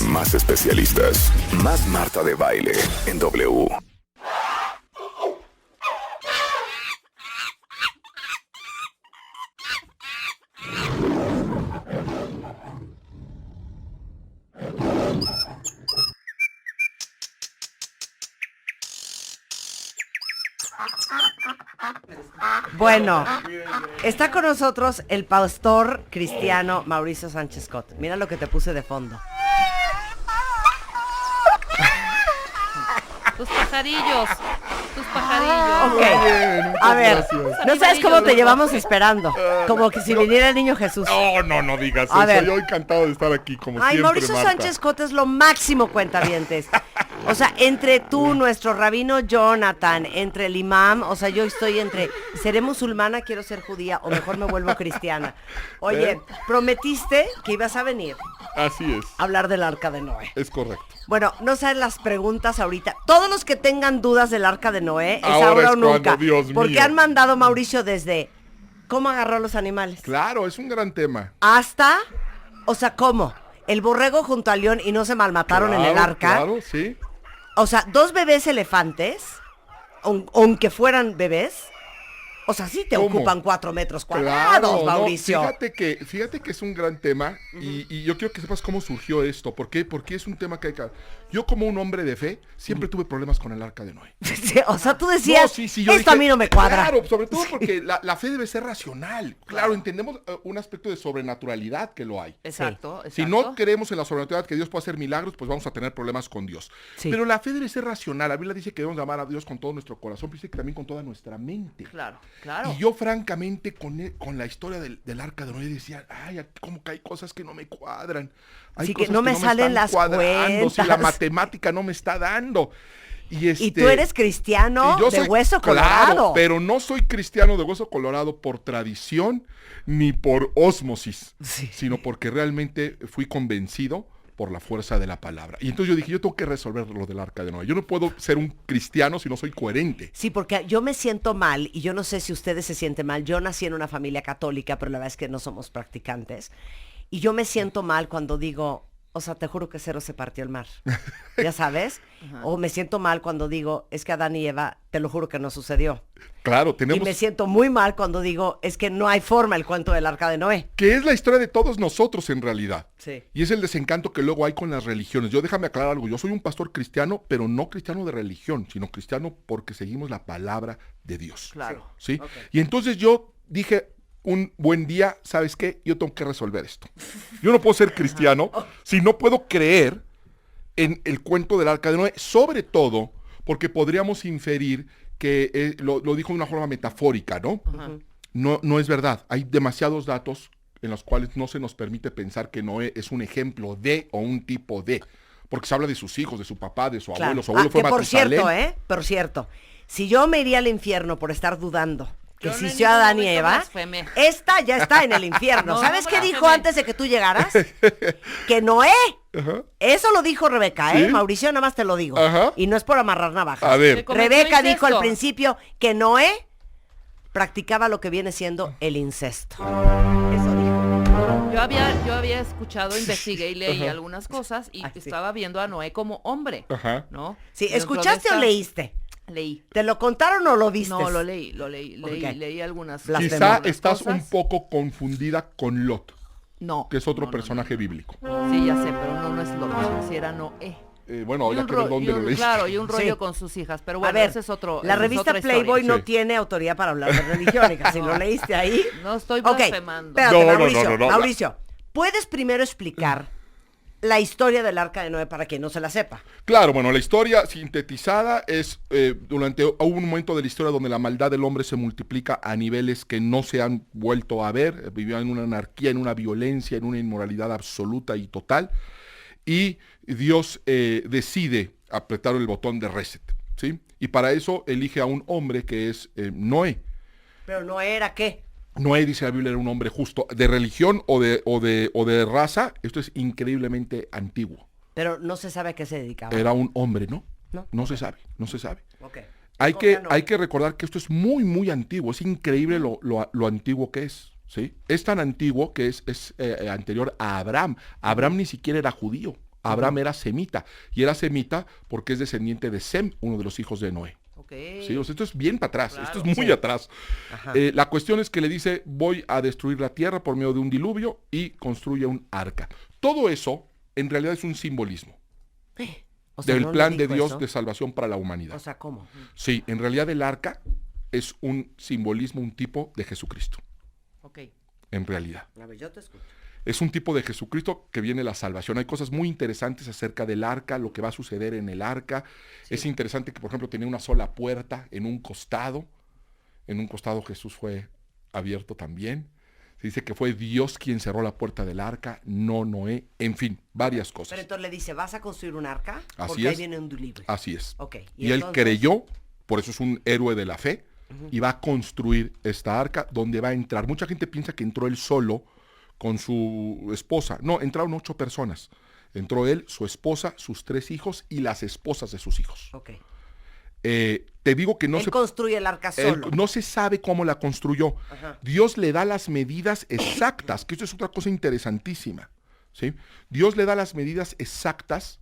más especialistas, más Marta de Baile en W. Bueno, está con nosotros el pastor cristiano Mauricio Sánchez Cot. Mira lo que te puse de fondo. Tus pajarillos. Ok, Bien, a ver, gracias. no sabes cómo te llevamos esperando. Como que si viniera el niño Jesús. No digas A eso. ver. Yo encantado de estar aquí, como Ay, siempre, Mauricio Marta. Sánchez Cot es lo máximo, cuentavientes. O sea, entre tú, nuestro rabino Jonathan, entre el imam, o sea, yo estoy entre, ¿seré musulmana, quiero ser judía, o mejor me vuelvo cristiana? Oye, prometiste que ibas a venir Así es. a hablar del Arca de Noé. Es correcto. Bueno, no saben las preguntas ahorita. Todos los que tengan dudas del Arca de Noé, es Ahora ahora es o nunca. cuando, Dios Porque mío. han mandado, Mauricio, desde cómo agarró a los animales. Claro, es un gran tema. Hasta, o sea, ¿cómo? El borrego junto al león y no se malmataron en el arca. Claro, sí. O sea, 2 bebés elefantes, aunque fueran bebés, o sea, sí te ¿Cómo? ocupan 4 metros cuadrados, No, Mauricio. fíjate que es un gran tema y yo quiero que sepas cómo surgió esto. ¿Por qué? Porque es un tema que hay que... Yo como un hombre de fe siempre tuve problemas con el Arca de Noé. Sí, o sea, tú decías, No, sí, yo esto dije, a mí no me cuadra. Claro, sobre todo porque la fe debe ser racional. Claro, entendemos un aspecto de sobrenaturalidad que lo hay. Exacto. Si no creemos en la sobrenaturalidad, que Dios puede hacer milagros, pues vamos a tener problemas con Dios. Sí. Pero la fe debe ser racional. La Biblia dice que debemos amar a Dios con todo nuestro corazón, pero dice que también con toda nuestra mente. Claro. Y yo francamente con la historia del Arca de Noé decía, ay, como que hay cosas que no me cuadran. Hay Sí, que cosas no me salen están las cuadrando, si la cuentas. matemática no me está dando. Y tú eres cristiano y yo de soy- hueso claro, colorado. pero no soy cristiano de hueso colorado por tradición ni por ósmosis, Sí. sino porque realmente fui convencido por la fuerza de la palabra. Y entonces yo dije, yo tengo que resolver lo del Arca de Noé. Yo no puedo ser un cristiano si no soy coherente. Sí, porque yo me siento mal, y yo no sé si ustedes se sienten mal. Yo nací en una familia católica, pero la verdad es que no somos practicantes. Y yo me siento mal cuando digo, o sea, te juro que cero se partió el mar. ¿Ya sabes? O me siento mal cuando digo, es que Adán y Eva, te lo juro que no sucedió. Claro, Y tenemos... me siento muy mal cuando digo, es que no hay forma el cuento del Arca de Noé. que es la historia de todos nosotros en realidad. Sí. Y es el desencanto que luego hay con las religiones. Yo déjame aclarar algo, yo soy un pastor cristiano, pero no cristiano de religión, sino cristiano porque seguimos la palabra de Dios. Claro. ¿Sí? Ok. Y entonces yo dije, un buen día, ¿sabes qué? Yo tengo que resolver esto. Yo no puedo ser cristiano si no puedo creer en el cuento del Arca de Noé, sobre todo porque podríamos inferir que lo dijo de una forma metafórica, ¿no? No es verdad. Hay demasiados datos en los cuales no se nos permite pensar que Noé es un ejemplo de o un tipo de. Porque se habla de sus hijos, de su papá, de su Claro. abuelo. Su abuelo fue que por Matusalén. cierto, por cierto, si yo me iría al infierno por estar dudando que Yo no en existió ningún Adán y momento Eva, blasfemé. esta ya está en el infierno. No, ¿Sabes no qué dijo blasfemé. antes de que tú llegaras? Que Noé, Ajá. eso lo dijo Rebeca, ¿eh? ¿Sí? Mauricio, nada más te lo digo. Ajá. Y no es por amarrar navajas. A ver. Que cometió Rebeca dijo al incesto. principio que Noé practicaba lo que viene siendo el incesto. Eso dijo. Yo había escuchado, investigué y leí algunas cosas y Ay, sí. estaba viendo a Noé como hombre, Ajá. ¿no? Sí, Y dentro de ¿escuchaste o esta- leíste? Leí. ¿Te lo contaron o lo viste? No, lo leí, Ok. leí algunas Blasfemo. Quizá algunas estás cosas. un poco confundida con Lot, No. que es otro no, personaje bíblico. no. Sí, ya sé, pero no es Lot, si era Noé. Bueno, Y ya un que ves ro- dónde y un- lo leíste. Claro, y un rollo Sí. con sus hijas, pero A bueno, ver, ese es otro. la esa es revista otra historia. Playboy no Sí. tiene autoridad para hablar de religión, hija. Si lo leíste ahí. No estoy Ok, blasfemando. espérate, No, Mauricio, no. Mauricio, ¿puedes primero explicar la historia del Arca de Noé para quien no se la sepa? Claro, bueno, la historia sintetizada es hubo un momento de la historia donde la maldad del hombre se multiplica a niveles que no se han vuelto a ver. Vivió en una anarquía, en una violencia, en una inmoralidad absoluta y total. Y Dios decide apretar el botón de reset, ¿sí? Y para eso elige a un hombre que es Noé. Pero no era qué. Noé, dice la Biblia, era un hombre justo. De religión o de raza, esto es increíblemente antiguo. Pero no se sabe a qué se dedicaba. Era un hombre, ¿no? No. No se sabe. Ok. Hay Escoge a Noé. que recordar que esto es muy, muy antiguo. Es increíble lo antiguo que es, ¿sí? Es tan antiguo que es anterior a Abraham. Abraham ni siquiera era judío. Abraham era semita, y era semita porque es descendiente de Sem, uno de los hijos de Noé. Ok. Sí, o sea, esto es bien para atrás, Claro. esto es muy Sí. atrás. Ajá. La cuestión es que le dice, voy a destruir la tierra por medio de un diluvio y construye un arca. Todo eso, en realidad, es un simbolismo O sea, del ¿no le plan de dijo Dios eso? de salvación para la humanidad. O sea, ¿cómo? Sí, en realidad el arca es un simbolismo, un tipo de Jesucristo, Ok. en realidad. A ver, yo te escucho. Es un tipo de Jesucristo que viene la salvación. Hay cosas muy interesantes acerca del arca, lo que va a suceder en el arca. Es interesante que, por ejemplo, tenía una sola puerta en un costado. En un costado Jesús fue abierto también. Se dice que fue Dios quien cerró la puerta del arca, no Noé. En fin, varias cosas. Pero entonces le dice, ¿vas a construir un arca? Así Porque ahí es. viene un diluvio. Así es. Ok. Y él entonces- creyó, por eso es un héroe de la fe, y va a construir esta arca donde va a entrar. Mucha gente piensa que entró él solo con su esposa. No, entraron 8 personas. Entró él, su esposa, sus 3 hijos y las esposas de sus hijos. Ok. Te digo que no Él se... construye el arca Él- solo. no se sabe cómo la construyó. Ajá. Dios le da las medidas exactas, que esto es otra cosa interesantísima. ¿Sí? Dios le da las medidas exactas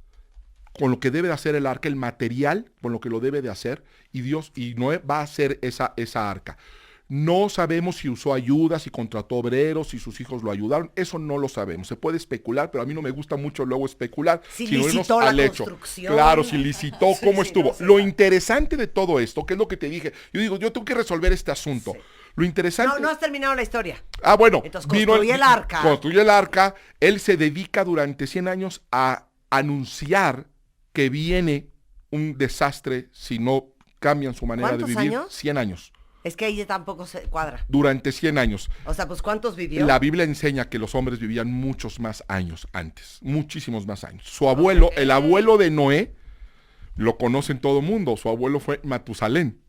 con lo que debe de hacer el arca, el material con lo que lo debe de hacer, y Noé va a hacer esa arca. No sabemos si usó ayuda, si contrató obreros, si sus hijos lo ayudaron, eso no lo sabemos. Se puede especular, pero a mí no me gusta mucho luego especular, Si sino irnos licitó la al hecho. construcción. Claro, si licitó, Sí, cómo sí, estuvo. no sé. Lo interesante de todo esto, que es lo que te dije, yo digo, yo tengo que resolver este asunto. Sí. Lo interesante... No, no has terminado la historia. Ah, bueno. Entonces, construye el arca. Construye el arca. Él se dedica durante 100 años a anunciar que viene un desastre si no cambian su manera de ¿Cuántos vivir. años? 100 años. Es que ahí tampoco se cuadra. Durante 100 años. O sea, pues ¿cuántos vivió? La Biblia enseña que los hombres vivían muchos más años antes. Muchísimos más años. Su abuelo, el abuelo de Noé, lo conoce en todo mundo. Su abuelo fue Matusalén.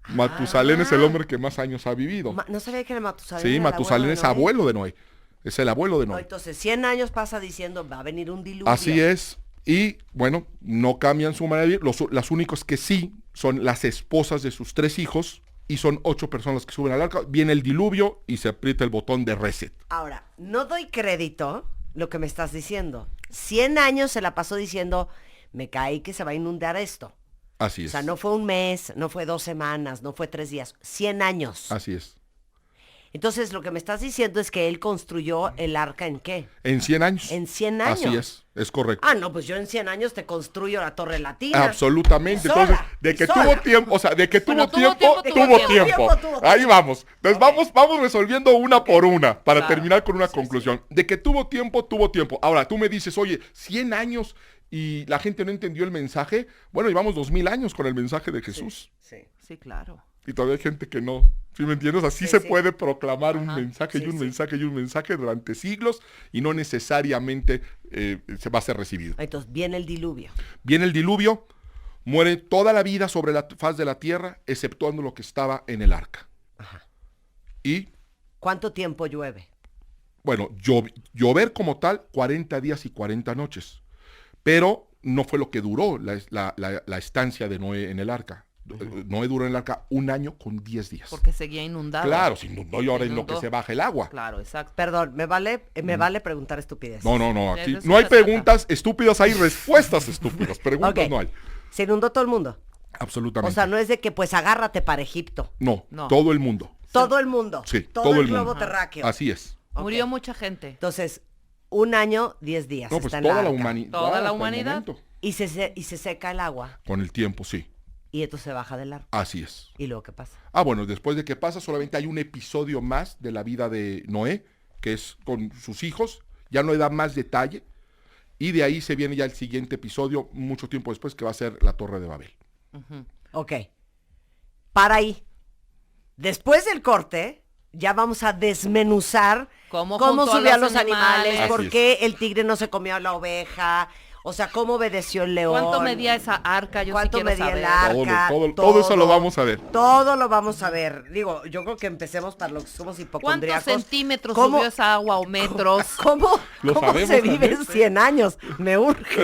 Matusalén es el hombre que más años ha vivido. No sabía que era Matusalén. Sí, era el Matusalén de es Noé. abuelo de Noé. Es el abuelo de No, Noé. entonces 100 años pasa diciendo, va a venir un diluvio. Así es. Y bueno, no cambian su manera de vivir. Las únicas que sí son las esposas de sus 3 hijos. Y son 8 personas que suben al arca. Viene el diluvio y se aprieta el botón de reset. Ahora, no doy crédito lo que me estás diciendo. 100 años se la pasó diciendo, me caí que se va a inundar esto. Así O es. sea, no fue un mes, no fue 2 semanas, no fue 3 días, 100 años. Así es. Entonces, lo que me estás diciendo es que él construyó el arca ¿en qué? En 100 años. En 100 años. Así es correcto. Ah, no, pues yo en 100 años te construyo la Torre Latina. Absolutamente. Sola, Entonces, de que sola. tuvo tiempo, o sea, de que Bueno, tuvo tiempo, tuvo tuvo tiempo. tiempo. Tuvo Ahí tiempo. vamos. Entonces vamos resolviendo una por una para Claro. terminar con una conclusión. De que tuvo tiempo, tuvo tiempo. Ahora, tú me dices, oye, 100 años y la gente no entendió el mensaje. Bueno, llevamos 2000 años con el mensaje de Jesús. Sí. Sí, claro. Y todavía hay gente que no. ¿Sí me entiendes? Así Sí, se sí. puede proclamar un Ajá. mensaje y Sí, un sí. mensaje y un mensaje durante siglos y no necesariamente se va a ser recibido. Entonces, viene el diluvio. Viene el diluvio, muere toda la vida sobre la faz de la tierra, exceptuando lo que estaba en el arca. Y, ¿Cuánto tiempo llueve? bueno, llover como tal, 40 días y 40 noches. Pero no fue lo que duró la estancia de Noé en el arca. Noé duró en el arca 1 año con 10 días. Porque seguía inundado. Claro, se inundó y ahora en lo que Inundó. se baja el agua. Claro, exacto. Perdón, me vale preguntar estupidez. No, De aquí eso no hay se trata. preguntas estúpidas, hay respuestas estúpidas. Preguntas Ok. no hay. Se inundó todo el mundo. Absolutamente. O sea, no es de que pues agárrate para Egipto. no, No. todo el mundo. Todo el mundo. Sí, todo el globo mundo. terráqueo. Así es. Ok. Murió mucha gente. Entonces, 1 año, 10 días. No, pues está en toda la arca. humanidad. Toda la hasta el humanidad. momento. Y se seca el agua. Con el tiempo, sí. Y entonces se baja del arca. Así es. ¿Y luego qué pasa? Ah, bueno, después de que pasa, solamente hay un episodio más de la vida de Noé, que es con sus hijos. Ya no le da más detalle. Y de ahí se viene ya el siguiente episodio, mucho tiempo después, que va a ser la Torre de Babel. Ok. Para ahí. Después del corte, ya vamos a desmenuzar Cómo cómo juntó a subía a los los animales, animales. por Así es. qué el tigre no se comió a la oveja, o sea, cómo obedeció el león. ¿Cuánto medía esa arca? Yo sí ¿Cuánto quiero medía saber. el arca? Todo eso lo vamos a ver. Todo lo vamos a ver. Digo, yo creo que empecemos para los que somos ¿Cuántos hipocondríacos. centímetros ¿Cómo- subió esa agua o metros? ¿Cómo, Lo cómo sabemos se vive también. en 100 años? Me urge.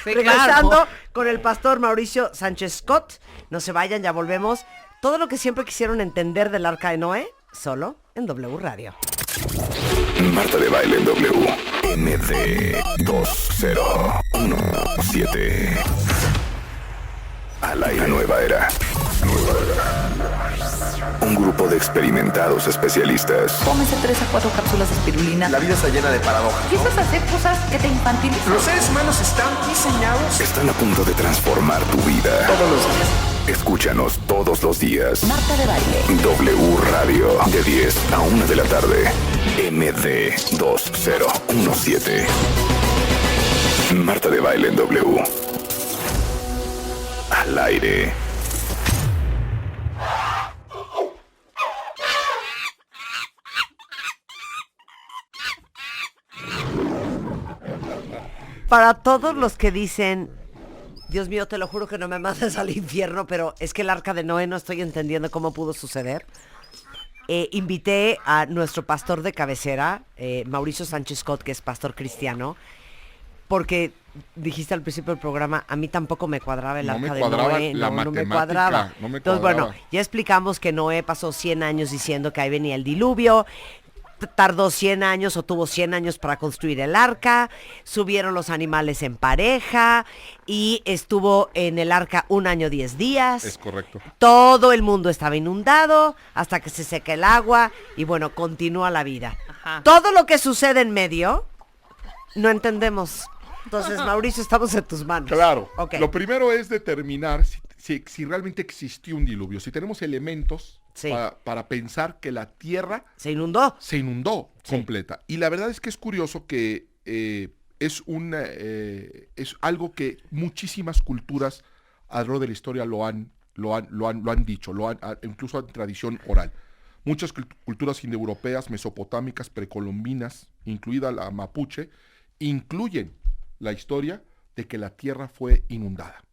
Sí, Regresando claro. con el pastor Mauricio Sánchez Scott. No se vayan, ya volvemos. Todo lo que siempre quisieron entender del Arca de Noé, solo en W Radio. Marta de Baile en W. MD. 2017. Al aire, nueva era. Un grupo de experimentados especialistas Tómese 3 a 4 cápsulas de espirulina. La vida está llena de paradojas. Empiezas a hacer cosas que te infantilizan. Los seres humanos están diseñados. están a punto de transformar tu vida. Todos los días. Escúchanos todos los días. Marta de Baile. W Radio, de 10 a 1 de la tarde. MD 2017. Marta de Baile en W. Al aire. Para todos los que dicen, Dios mío, te lo juro que no me mandes al infierno, pero es que el arca de Noé no estoy entendiendo cómo pudo suceder. Invité a nuestro pastor de cabecera, Mauricio Sánchez Scott, que es pastor cristiano, porque dijiste al principio del programa, a mí tampoco me cuadraba el arca de Noé. No me cuadraba. Entonces, bueno, ya explicamos que Noé pasó 100 años diciendo que ahí venía el diluvio. Tardó 100 años o tuvo 100 años para construir el arca, subieron los animales en pareja y estuvo en el arca 1 año 10 días. Es correcto. Todo el mundo estaba inundado hasta que se seca el agua y bueno, continúa la vida. Ajá. Todo lo que sucede en medio, no entendemos. Entonces, Mauricio, estamos en tus manos. Claro. Ok. Lo primero es determinar si realmente existió un diluvio, si tenemos elementos Sí. para pensar que la Tierra ¿Se inundó? se inundó Sí. completa. Y la verdad es que es curioso que es algo que muchísimas culturas alrededor de la historia lo han dicho, incluso en tradición oral. Muchas culturas indoeuropeas, mesopotámicas, precolombinas, incluida la mapuche, incluyen la historia de que la tierra fue inundada.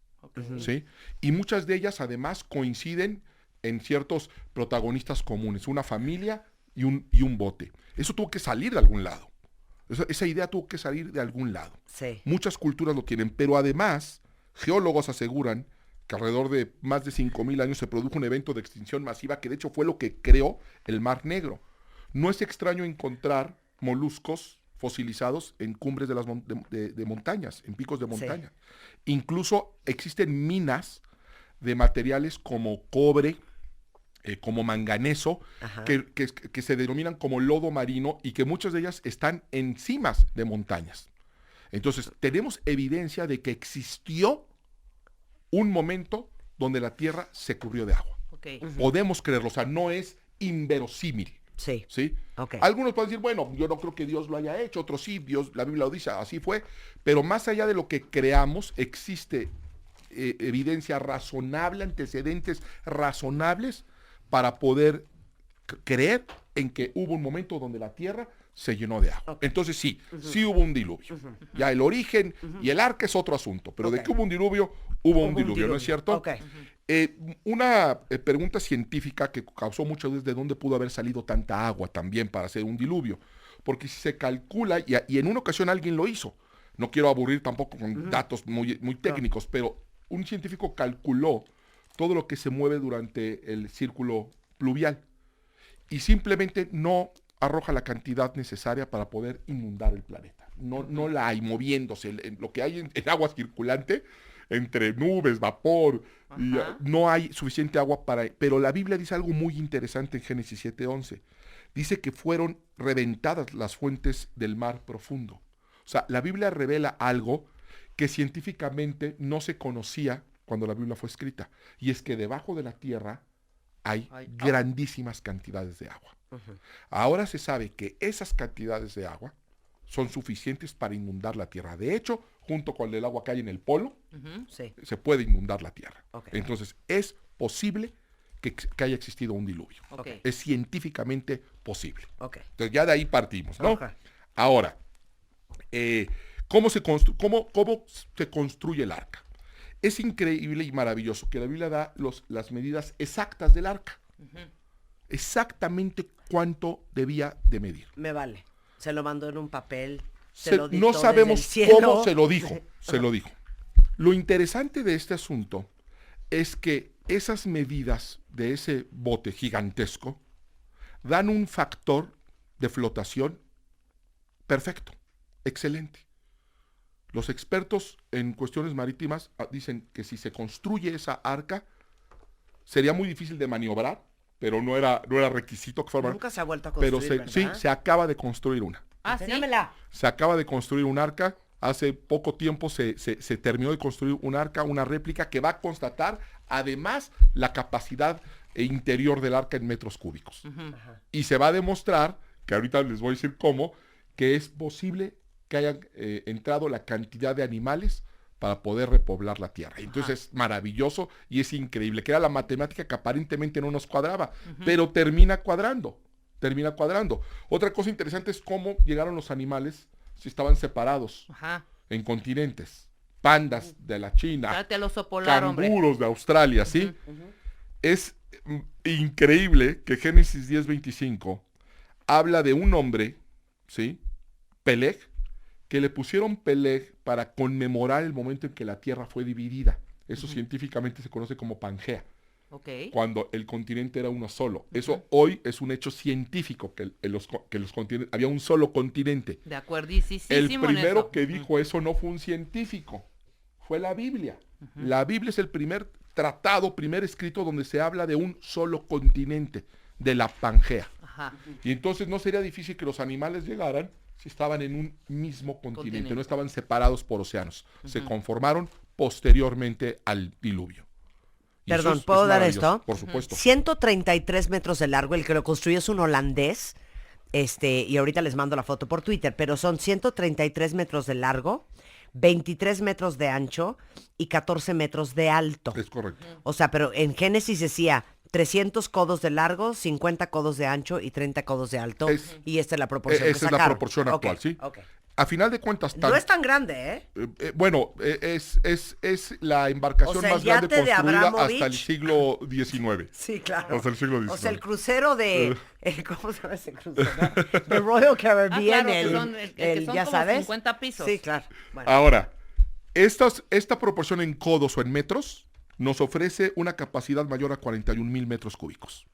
¿Sí? Y muchas de ellas además coinciden en ciertos protagonistas comunes, una familia y un bote. Eso tuvo que salir de algún lado. Esa idea tuvo que salir de algún lado. Sí. Muchas culturas lo tienen, pero además geólogos aseguran que alrededor de más de 5,000 años se produjo un evento de extinción masiva que de hecho fue lo que creó el Mar Negro. No es extraño encontrar moluscos fosilizados en cumbres de montañas, en picos de montaña. Sí. Incluso existen minas de materiales como cobre, como manganeso, que se denominan como lodo marino y que muchas de ellas están en cimas de montañas. Entonces, tenemos evidencia de que existió un momento donde la tierra se cubrió de agua. Okay. Podemos creerlo, o sea, no es inverosímil. Sí. ¿Sí? Okay. Algunos pueden decir, bueno, yo no creo que Dios lo haya hecho, otros sí, la Biblia lo dice, así fue, pero más allá de lo que creamos, existe evidencia razonable, antecedentes razonables para poder creer en que hubo un momento donde la tierra se llenó de agua. Okay. Entonces sí, sí hubo un diluvio. Ya el origen y el arca es otro asunto, pero de que hubo un diluvio, hubo un diluvio, ¿no es cierto? Okay. Una pregunta científica que causó mucha duda es de dónde pudo haber salido tanta agua también para hacer un diluvio. Porque si se calcula, y en una ocasión alguien lo hizo, no quiero aburrir tampoco con datos muy técnicos, pero un científico calculó todo lo que se mueve durante el círculo pluvial y simplemente no arroja la cantidad necesaria para poder inundar el planeta. No la hay moviéndose. Lo que hay en agua circulante, entre nubes, vapor, y no hay suficiente agua para... Pero la Biblia dice algo muy interesante en Génesis 7:11. Dice que fueron reventadas las fuentes del mar profundo. O sea, la Biblia revela algo que científicamente no se conocía cuando la Biblia fue escrita. Y es que debajo de la tierra hay grandísimas cantidades de agua. Ahora se sabe que esas cantidades de agua son suficientes para inundar la tierra. De hecho, junto con el agua que hay en el polo, se puede inundar la tierra. Okay. Entonces, es posible que haya existido un diluvio. Okay. Es científicamente posible. Okay. Entonces, ya de ahí partimos, ¿no? Okay. Ahora, ¿cómo se construye el arca? Es increíble y maravilloso que la Biblia da las medidas exactas del arca. Exactamente cuánto debía de medir. Me vale. Se lo mandó en un papel. No sabemos cómo se lo dijo. Se lo dijo. Lo interesante de este asunto es que esas medidas de ese bote gigantesco dan un factor de flotación perfecto, excelente. Los expertos en cuestiones marítimas dicen que si se construye esa arca, sería muy difícil de maniobrar, pero no era requisito que fuera. Nunca se ha vuelto a Pero construir, sí, ¿verdad? se acaba de construir una. Ah, sí. Enséñamela. Se acaba de construir un arca. Hace poco tiempo se terminó de construir un arca, una réplica que va a constatar además la capacidad interior del arca en metros cúbicos. Y se va a demostrar, que ahorita les voy a decir cómo, que es posible que hayan entrado la cantidad de animales para poder repoblar la tierra. Entonces es maravilloso y es increíble, que era la matemática que aparentemente no nos cuadraba, pero termina cuadrando. Otra cosa interesante es cómo llegaron los animales si estaban separados Ajá. en continentes. Pandas de la China, Date al oso polar, hombre. canguros de Australia, ¿sí? Es increíble que Génesis 10:25 habla de un hombre, ¿sí? Peleg, que le pusieron Peleg para conmemorar el momento en que la tierra fue dividida. Eso científicamente se conoce como Pangea, Ok. cuando el continente era uno solo. Eso hoy es un hecho científico, que los continentes, había un solo continente. De acuerdísimo El en primero eso. que dijo eso no fue un científico, fue la Biblia. La Biblia es el primer tratado, primer escrito donde se habla de un solo continente, de la Pangea. Ajá. Y entonces no sería difícil que los animales llegaran si estaban en un mismo continente. No estaban separados por océanos. Se conformaron posteriormente al diluvio. Y Perdón, es ¿puedo dar maravilloso, esto? por supuesto. 133 metros de largo, el que lo construyó es un holandés, y ahorita les mando la foto por Twitter, pero son 133 metros de largo, 23 metros de ancho y 14 metros de alto. Es correcto. O sea, pero en Génesis decía 300 codos de largo, 50 codos de ancho y 30 codos de alto. Y esta es la proporción que Esa es la sacaron. proporción actual, Ok, ¿sí? ok. A final de cuentas, No es tan grande, ¿eh? bueno, es la embarcación O sea, el más grande yate de construida Abramovich. hasta el siglo XIX. Sí, claro. Hasta el siglo XIX. O sea, el crucero de... ¿cómo se llama ese crucero? The Royal Caribbean, claro, que son el que son ya como sabes. 50 pisos. Sí, claro. Bueno. Ahora, esta proporción en codos o en metros nos ofrece una capacidad mayor a 41,000 metros cúbicos.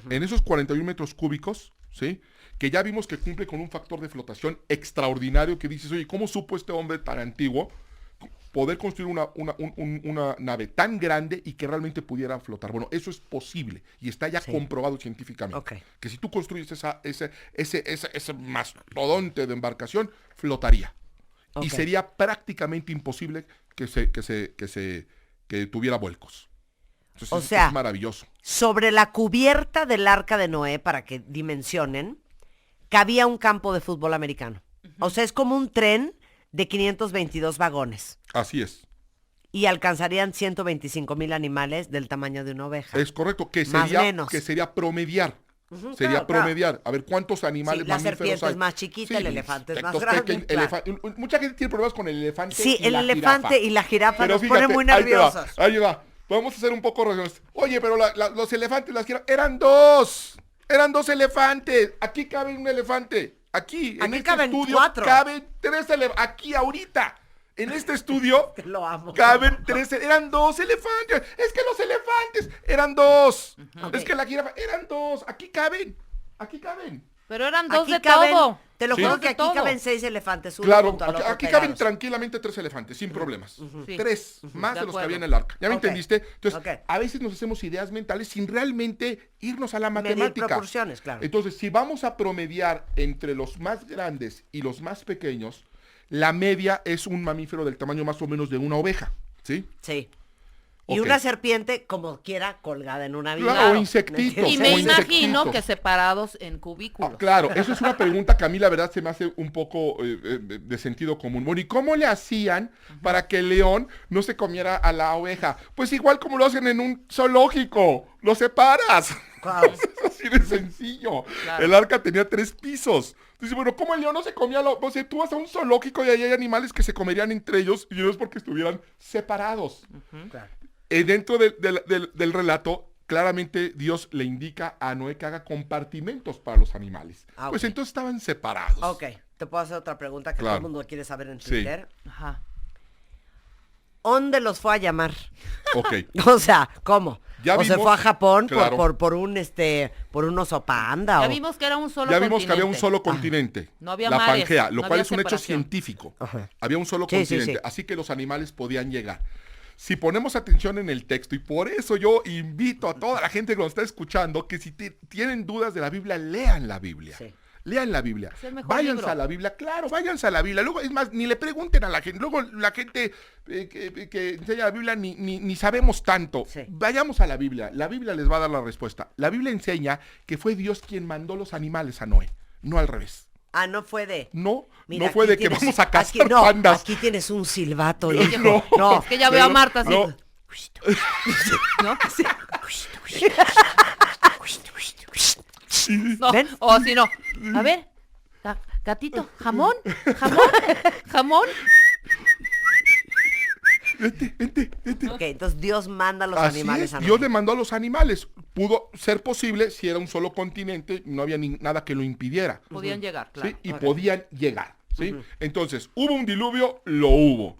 En esos 41 metros cúbicos, ¿sí? Que ya vimos que cumple con un factor de flotación extraordinario, que dices, oye, ¿cómo supo este hombre tan antiguo poder construir una nave tan grande y que realmente pudiera flotar? Bueno, eso es posible y está ya comprobado científicamente. Ok. Que si tú construyes ese mastodonte de embarcación, flotaría. Ok. Y sería prácticamente imposible que tuviera vuelcos. Entonces, O sea, es maravilloso. Sobre la cubierta del Arca de Noé, para que dimensionen, cabía un campo de fútbol americano. O sea, es como un tren de 522 vagones. Así es. Y alcanzarían 125,000 animales del tamaño de una oveja. Es correcto, que Más sería, menos. que sería promediar. claro, Sería promediar. A ver cuántos animales Sí, la mamíferos serpiente hay. es más chiquita, el elefante es más los grande, pequeños, claro. Mucha gente tiene problemas con el elefante. Sí, y el la elefante jirafa. y la jirafa Pero nos fíjate, ponen muy ahí te va, nerviosos. ahí va. Vamos a hacer un poco razones. Oye, pero los elefantes, las jirafas, eran dos. Eran dos elefantes. Aquí cabe un elefante. Aquí en Aquí este caben estudio 4. caben 3 elefantes. Aquí ahorita. En este estudio Lo amo. caben 3, eran 2 elefantes. Es que los elefantes eran 2. Ok. Es que la jirafa eran 2. Aquí caben. Pero eran dos Aquí de caben, todo. te lo Sí. juro Dos que de aquí todo. caben 6 elefantes, uno Claro, junto al otro aquí caben pegados. tranquilamente 3 elefantes, sin problemas. Sí. 3, más De de los que acuerdo. había en el arca. ¿Ya me Ok. entendiste? Entonces, Ok. a veces nos hacemos ideas mentales sin realmente irnos a la Medir matemática. proporciones, claro. Entonces, si vamos a promediar entre los más grandes y los más pequeños, la media es un mamífero del tamaño más o menos de una oveja, ¿sí? Sí. Y Ok. una serpiente, como quiera, colgada en una viga. Claro, o insectitos. Y o me insectitos. imagino que separados en cubículos. Claro, eso es una pregunta que a mí la verdad se me hace un poco de sentido común. Bueno, ¿y cómo le hacían para que el león no se comiera a la oveja? Pues igual como lo hacen en un zoológico, lo separas. Wow. Es así de sencillo. Claro. El arca tenía 3 pisos. Entonces, bueno, ¿cómo el león no se comía a la oveja? O sea, tú vas a un zoológico y ahí hay animales que se comerían entre ellos y no es porque estuvieran separados. Claro. Dentro del relato, claramente Dios le indica a Noé que haga compartimentos para los animales. Ah, Pues ok. entonces estaban separados. Ok, te puedo hacer otra pregunta que Claro. todo el mundo quiere saber en Sí. Twitter. Ajá. ¿Dónde los fue a llamar? Ok. O sea, ¿cómo? Ya o se vimos, fue a Japón claro. por un oso panda. Ya o... vimos que era un solo Ya continente. vimos que había un solo continente, No había la mares, Pangea, lo no cual había es un hecho separación. científico. Ajá. Había un solo Sí, sí, continente, sí. así que los animales podían llegar. Si ponemos atención en el texto, y por eso yo invito a toda la gente que nos está escuchando, que si tienen dudas de la Biblia, lean la Biblia. Sí. Lean la Biblia. Es el mejor Váyanse libro. a la Biblia, claro, váyanse a la Biblia. Luego, es más, ni le pregunten a la gente. Luego la gente que enseña la Biblia ni sabemos tanto. Sí. Vayamos a la Biblia. La Biblia les va a dar la respuesta. La Biblia enseña que fue Dios quien mandó los animales a Noé, no al revés. Ah, no fue de... No, Mira, no fue aquí de que tienes- vamos a aquí- cazar no, pandas. Aquí tienes un silbato, No, hijo. No, Es que ya veo a Marta así. no. ¿No? No, ¿Ven? o si no. A ver, gatito, jamón, jamón, jamón. Vente. Ok, entonces Dios manda a los Así animales es, a Dios Noé. le mandó a los animales. Pudo ser posible si era un solo continente, no había nada que lo impidiera. Podían llegar, claro. ¿Sí? Y podían llegar, ¿sí? Entonces, ¿hubo un diluvio? Lo hubo.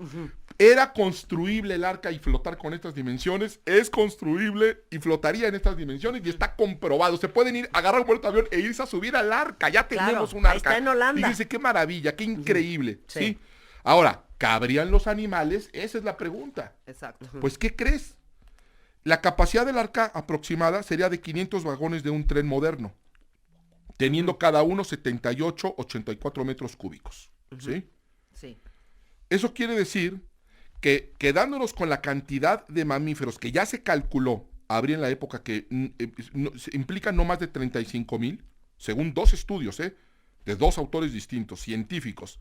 ¿Era construible el arca y flotar con estas dimensiones? Es construible y flotaría en estas dimensiones y está comprobado. Se pueden ir, agarrar un vuelto de avión e irse a subir al arca. Ya Claro, tenemos un ahí arca. está en Holanda. Fíjense qué maravilla, qué increíble, Sí. ¿sí? Ahora, ¿cabrían los animales? Esa es la pregunta. Exacto. Pues, ¿qué crees? La capacidad del arca aproximada sería de 500 vagones de un tren moderno, teniendo cada uno 78, 84 metros cúbicos, ¿sí? Sí. Eso quiere decir que quedándonos con la cantidad de mamíferos que ya se calculó habría en la época que implica no más de 35,000, según dos estudios, de dos autores distintos, científicos,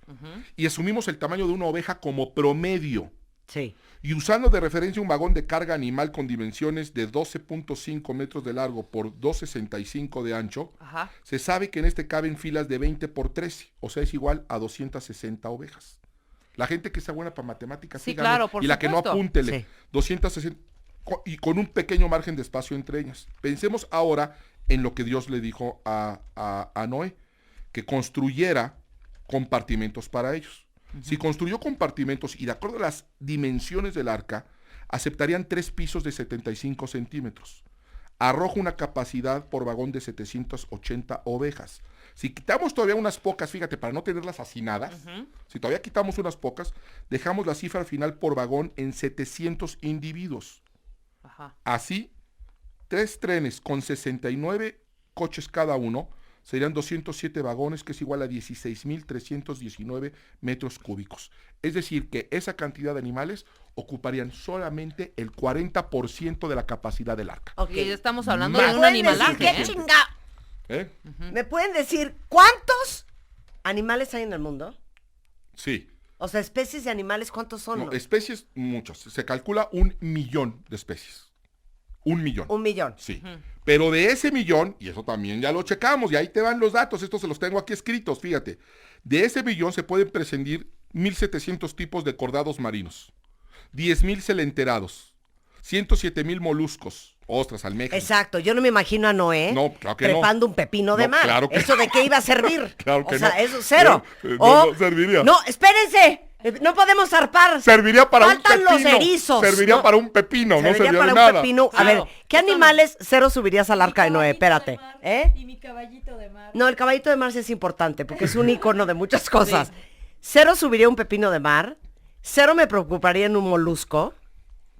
y asumimos el tamaño de una oveja como promedio, Sí. y usando de referencia un vagón de carga animal con dimensiones de 12.5 metros de largo por 2.65 de ancho, Ajá. se sabe que en este caben filas de 20 por 13, o sea, es igual a 260 ovejas. La gente que sea buena para matemáticas, Sí, síganme, claro, por y la que no supuesto. apúntele, Sí. 260, y con un pequeño margen de espacio entre ellas. Pensemos ahora en lo que Dios le dijo a Noé, que construyera compartimentos para ellos. Si construyó compartimentos y de acuerdo a las dimensiones del arca, aceptarían 3 pisos de 75 centímetros. Arroja una capacidad por vagón de 780 ovejas. Si quitamos todavía unas pocas, fíjate, para no tenerlas hacinadas, si todavía quitamos unas pocas, dejamos la cifra final por vagón en 700 individuos. Ajá. Así, 3 trenes con 69 coches cada uno, serían 207 vagones, que es igual a 16.319 metros cúbicos. Es decir, que esa cantidad de animales ocuparían solamente el 40% de la capacidad del arca. Ok. Y estamos hablando Más. de un ¿Me pueden decir animalaje, qué ¿eh? chinga? ¿Eh? ¿Me pueden decir cuántos animales hay en el mundo? Sí. O sea, especies de animales, ¿cuántos son? No, especies, muchas. Se calcula 1 millón de especies. 1 millón. 1 millón. Sí. Pero de ese millón, y eso también ya lo checamos, y ahí te van los datos, estos se los tengo aquí escritos, fíjate. De ese millón se pueden prescindir 1.700 tipos de cordados marinos, 10.000 celenterados, 107.000 moluscos, ostras, almejas. Exacto, yo no me imagino a Noé No, claro que no. trepando un pepino de No, mar. claro que ¿Eso no. de qué iba a servir? Claro que o sea, no. eso cero. No serviría. No, espérense. No podemos zarpar. Serviría para Faltan un pepino. los erizos. Serviría No. para un pepino, no Serviría serviría para de un nada. pepino. A Claro. ver, ¿qué animales cero subirías al arca de Noé? Espérate. ¿Eh? Y mi caballito de mar. No, el caballito de mar sí es importante porque es un icono de muchas cosas. Cero subiría un pepino de mar. Cero me preocuparía en un molusco.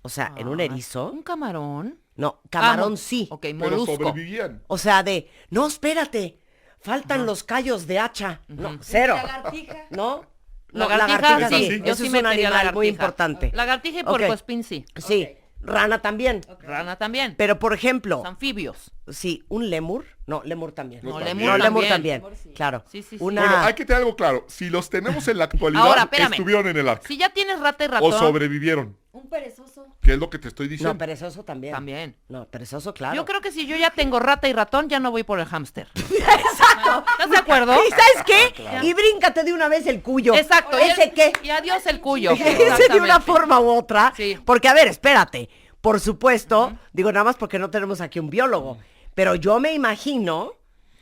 O sea, en un erizo. ¿Un camarón? No, camarón mo- sí. Ok, Pero molusco. sobrevivían. O sea, no, espérate. Faltan los callos de hacha. No, cero. Lagartija. ¿No? Lagartija, sí. sí. Yo Eso sí es un metería animal lagartija. muy importante. Lagartija y Ok. puercoespín, sí. Sí. Rana también. Rana también. Pero, por ejemplo, Los anfibios. sí, un lémur. No, lémur también. No, No, también. lemur No, lémur también. también. Claro. Sí, sí, sí. Una... Bueno, hay que tener algo claro. Si los tenemos en la actualidad, Ahora, espérame. estuvieron en el arca. Si ya tienes rata y O ratón, sobrevivieron. Un perezoso. ¿Qué es lo que te estoy diciendo? No, perezoso también. también. No, perezoso, claro. Yo creo que si yo ya tengo rata y ratón, ya no voy por el hámster. Exacto. ¿Estás de acuerdo? ¿Y sabes qué? Y bríncate de una vez el cuyo. Exacto. ¿Ese qué? Y adiós el cuyo. Ese de una Exactamente. forma u otra. Sí. Porque, a ver, espérate. Por supuesto, digo nada más porque no tenemos aquí un biólogo. Pero yo me imagino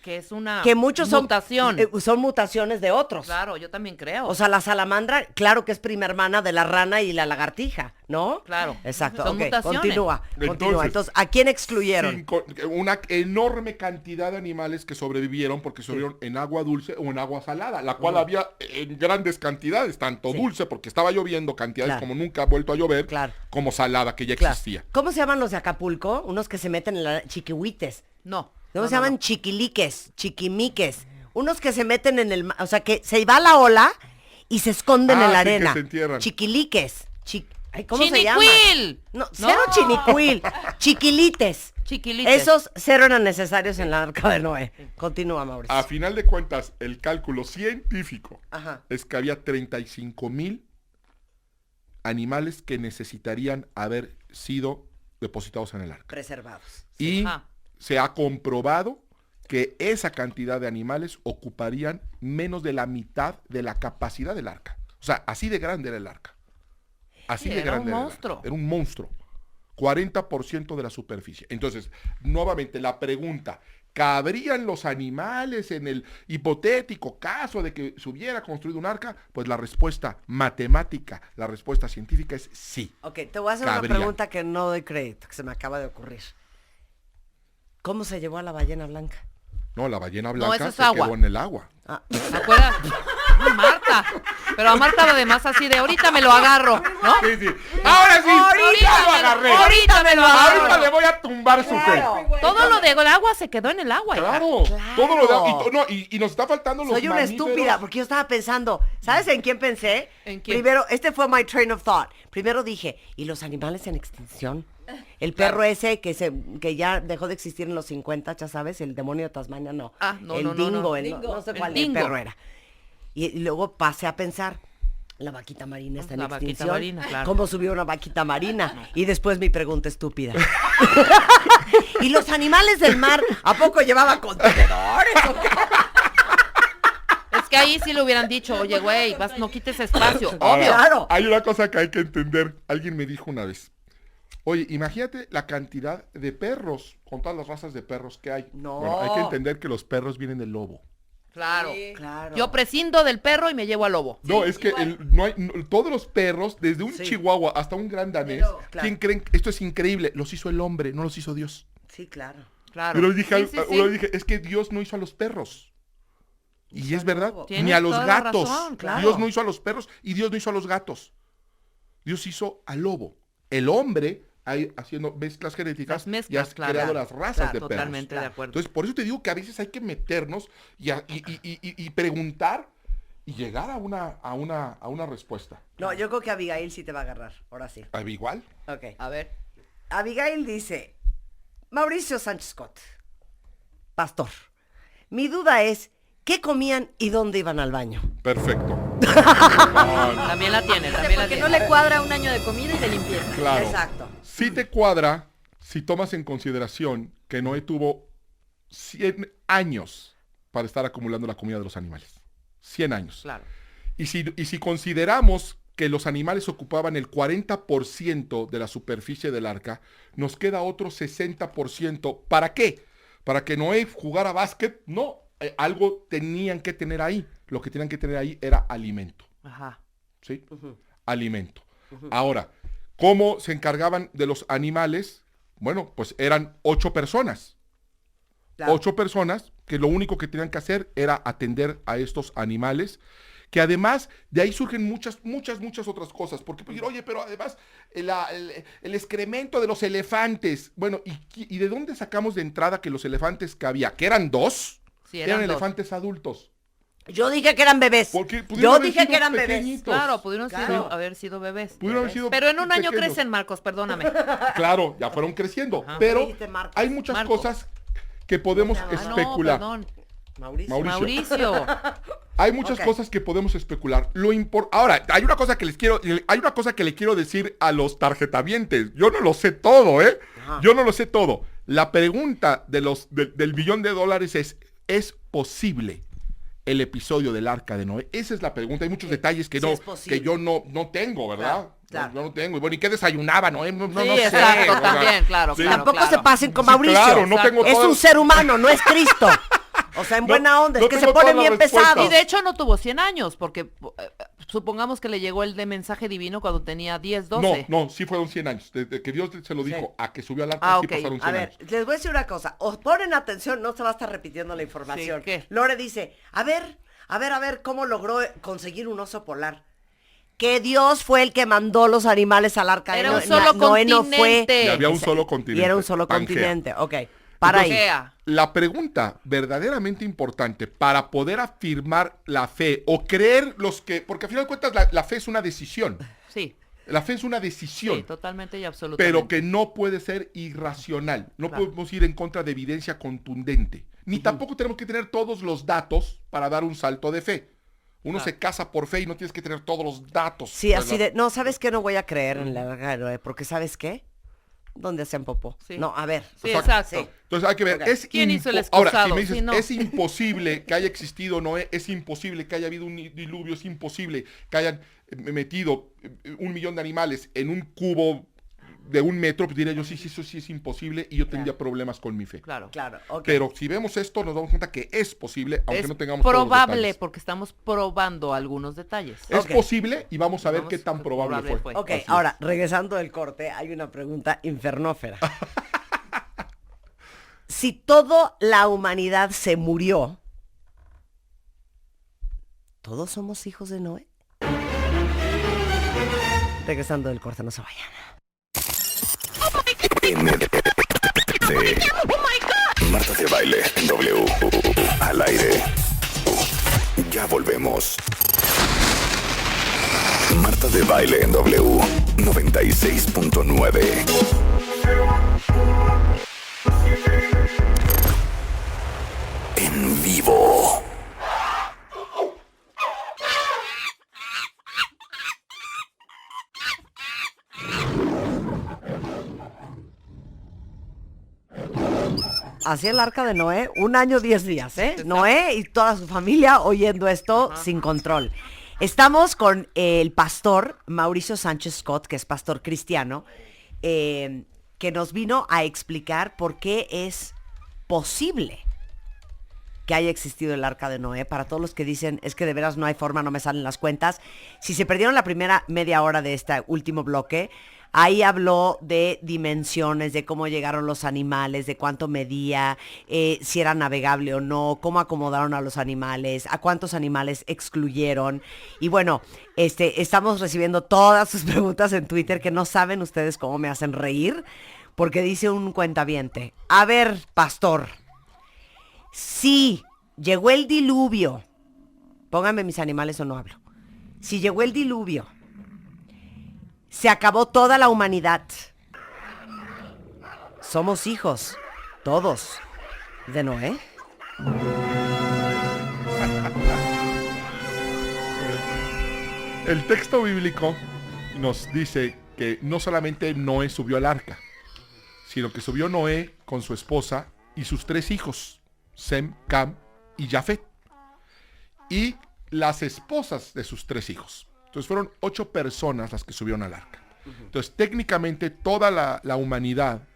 Que es una que muchos mutación. son mutaciones de otros. Claro, yo también creo. O sea, la salamandra, claro que es prima hermana de la rana y la lagartija, ¿no? Claro. Exacto. Son Ok, mutaciones. Continúa. Entonces, Entonces, ¿a quién excluyeron? Una enorme cantidad de animales que sobrevivieron porque sobrevivieron en agua dulce o en agua salada, la cual había en grandes cantidades, tanto dulce porque estaba lloviendo, cantidades Claro. como nunca ha vuelto a llover, Claro. como salada que ya Claro. existía. ¿Cómo se llaman los de Acapulco? Unos que se meten en la chiquihuites. No. ¿Cómo no, se llaman? no. Chiquiliques, chiquimiques. Unos que se meten en el o sea, que se va la ola y se esconden en la Sí, que arena. se entierran. Chiquiliques. Ay, ¿cómo se llaman? ¡Chinicuil! No, cero chinicuil. Chiquilites. Chiquilites. Esos cero eran necesarios en la arca de Noé. Continúa, Mauricio. A final de cuentas, el cálculo científico Ajá. es que había 35,000 animales que necesitarían haber sido depositados en el arca. Preservados. Y Ajá. se ha comprobado que esa cantidad de animales ocuparían menos de la mitad de la capacidad del arca. O sea, así de grande era el arca. Así Sí, de era grande un era el monstruo. arca. Era un monstruo. 40% de la superficie. Entonces, nuevamente, la pregunta, ¿cabrían los animales en el hipotético caso de que se hubiera construido un arca? Pues la respuesta matemática, la respuesta científica es sí. Ok, te voy a hacer Cabrían. una pregunta que no doy crédito, que se me acaba de ocurrir. ¿Cómo se llevó a la ballena blanca? No, la ballena No, blanca eso es se agua. quedó en el agua. Ah, ¿Te acuerdas? Marta. Pero a Marta además así de ahorita me lo agarro, ¿no? Sí, sí. Ahora sí, Ahorita lo me lo- agarré. ahorita me lo agarro. Ahorita le voy a tumbar su fe. Todo lo del agua se quedó en el agua. hija. Claro, todo lo de, y nos está faltando los soy una mamíferos. estúpida, porque yo estaba pensando, ¿sabes en quién pensé? ¿En quién? Primero, este fue my train of thought. Primero dije, ¿y los animales en extinción? El perro ese que ya dejó de existir en los 50, ya sabes, el demonio de Tasmania, no. Ah, no, el no, no, dingo, no. el Dingo. no sé El cuál dingo. perro era. Y luego pasé a pensar, la vaquita marina está en La vaquita extinción. marina, claro. ¿Cómo subió una vaquita marina? Y después mi pregunta estúpida. ¿Y los animales del mar a poco llevaban contenedores o qué? Es que ahí sí le hubieran dicho, oye, güey, no quites espacio. Ahora, Obvio. Claro. Hay una cosa que hay que entender. Alguien me dijo una vez. Oye, imagínate la cantidad de perros, con todas las razas de perros que hay. No. Bueno, hay que entender que los perros vienen del lobo. Claro. Claro. Yo prescindo del perro y me llevo al lobo. No, es que todos los perros, desde un Sí. chihuahua hasta un gran danés, Pero, claro. ¿quién creen? Esto es increíble. Los hizo el hombre, no los hizo Dios. Sí, claro. Claro. Yo les dije, Sí, sí, sí. es que Dios no hizo a los perros. Y es verdad, Tienes ni a los toda la gatos. razón, claro. Dios no hizo a los perros y Dios no hizo a los gatos. Dios hizo al lobo. El hombre, ahí haciendo mezclas genéticas, Las mezclas, y has claro. creado las razas Claro, de perros. Totalmente de acuerdo. Entonces, por eso te digo que a veces hay que meternos y preguntar y llegar a una respuesta. No, yo creo que Abigail sí te va a agarrar. Ahora sí. Igual. Ok. A ver. Abigail dice, Mauricio Sánchez Scott, pastor, mi duda es, ¿qué comían y dónde iban al baño? Perfecto. También la tiene, también la Porque tiene. no le cuadra un año de comida y de limpieza. Claro. Exacto. Sí te cuadra si tomas en consideración que Noé tuvo 100 años para estar acumulando la comida de los animales. 100 años. Claro. Y si consideramos que los animales ocupaban el 40% de la superficie del arca, nos queda otro 60%. ¿Para qué? ¿Para que Noé jugara básquet? No, algo tenían que tener ahí. Lo que tenían que tener ahí era alimento. Ajá. ¿Sí? Alimento. Ahora, ¿cómo se encargaban de los animales? Bueno, pues eran 8 personas. Claro. 8 personas que lo único que tenían que hacer era atender a estos animales, que además de ahí surgen muchas otras cosas. Porque, pues, oye, pero además el excremento de los elefantes. Bueno, ¿y de dónde sacamos de entrada que los elefantes que había? ¿Que eran 2? Sí, eran eran dos. elefantes adultos. Yo dije que eran bebés. Porque pudieron Yo haber dije sido que eran bebés. pequeñitos. Claro, pudieron Claro. haber sido bebés. Pudieron haber sido Pero en un año pequeños. crecen, Marcos, perdóname. Claro, ya fueron creciendo. Ajá. Pero Dijiste Marcos. hay muchas Marcos. cosas que podemos Ah, no, especular. No, perdón. Mauricio. Mauricio. Hay muchas Ok. cosas que podemos especular. Ahora, hay una cosa que le quiero decir a los tarjetavientes. Yo no lo sé todo, ¿eh? Ajá. Yo no lo sé todo. La pregunta del $1,000,000,000 es posible el episodio del Arca de Noé. Esa es la pregunta. Hay muchos detalles que Sí no, es posible. que yo no tengo, ¿verdad? Claro. Yo no tengo. Y bueno, ¿y qué desayunaba Noé? No, no Sí, sé. exacto, O sea, también, claro, sí. claro. Tampoco se pasen con Sí, Mauricio. claro, no tengo Es todo- un ser humano, no es Cristo. O sea, en No, buena onda, no es que se tengo ponen todas bien las respuestas. pesados. Y de hecho no tuvo 100 años, porque supongamos que le llegó el de mensaje divino cuando tenía 10, 12. No, sí fueron 100 años. Desde que Dios se lo dijo Sí. a que subió al arca, sí ok. pasaron 100 A ver, años. les voy a decir una cosa. Os ponen atención, no se va a estar repitiendo la información. Sí, ¿qué? Lore dice, a ver, cómo logró conseguir un oso polar. Que Dios fue el que mandó los animales al arca de Era un Noé. solo Noé no fue. continente. Y había un Ese- solo continente. Y era un solo Pangea. continente, ok. Para ahí. Pangea. La pregunta verdaderamente importante para poder afirmar la fe o creer porque al final de cuentas la fe es una decisión. Sí, La fe es una decisión. sí, totalmente y absolutamente. Pero que no puede ser irracional. No Claro. podemos ir en contra de evidencia contundente. Ni tampoco tenemos que tener todos los datos para dar un salto de fe. Uno se casa por fe y no tienes que tener todos los datos. Sí, así de, no, ¿sabes qué? No voy a creer en la arca de Noé, porque ¿sabes qué? ¿Dónde hacen popó? Sí. No, a ver. Sí, Exacto. exacto. Sí. Entonces hay que ver, Ok. es ¿Quién hizo el Ahora, si excusado? me dices, Sí, no. es imposible que haya existido Noé, es imposible que haya habido un diluvio, es imposible que hayan metido 1 millón de animales en un cubo de 1 metro, pues diría yo, sí, eso sí es imposible y yo tendría problemas con mi fe. Claro. Claro, ok. Pero si vemos esto, nos damos cuenta que es posible, aunque Es no tengamos todos los probable detalles. porque estamos probando algunos detalles. Es Ok. posible y vamos a ver Vamos, qué tan qué probable probable fue. fue. Ok, Así es. ahora, regresando del corte, hay una pregunta infernófera. Si toda la humanidad se murió, ¿todos somos hijos de Noé? Regresando del corte, no se vayan. Marta de Baile en W. Al aire. Ya volvemos. Marta de Baile en W. 96.9. En vivo. Así el arca de Noé, 1 año, 10 días, ¿eh? Noé y toda su familia oyendo esto sin control. Estamos con el pastor Mauricio Sánchez Scott, que es pastor cristiano, que nos vino a explicar por qué es posible que haya existido el arca de Noé. Para todos los que dicen, es que de veras no hay forma, no me salen las cuentas. Si se perdieron la primera media hora de este último bloque, ahí habló de dimensiones, de cómo llegaron los animales, de cuánto medía, si era navegable o no, cómo acomodaron a los animales, a cuántos animales excluyeron. Y bueno, estamos recibiendo todas sus preguntas en Twitter, que no saben ustedes cómo me hacen reír, porque dice un cuentaviente, a ver, pastor, si llegó el diluvio, pónganme mis animales o no hablo, si llegó el diluvio, se acabó toda la humanidad. Somos hijos, todos, de Noé. El texto bíblico nos dice que no solamente Noé subió al arca, sino que subió Noé con su esposa y sus 3 hijos, Sem, Cam y Jafet, y las esposas de sus 3 hijos. Entonces fueron 8 personas las que subieron al arca. Entonces técnicamente toda la humanidad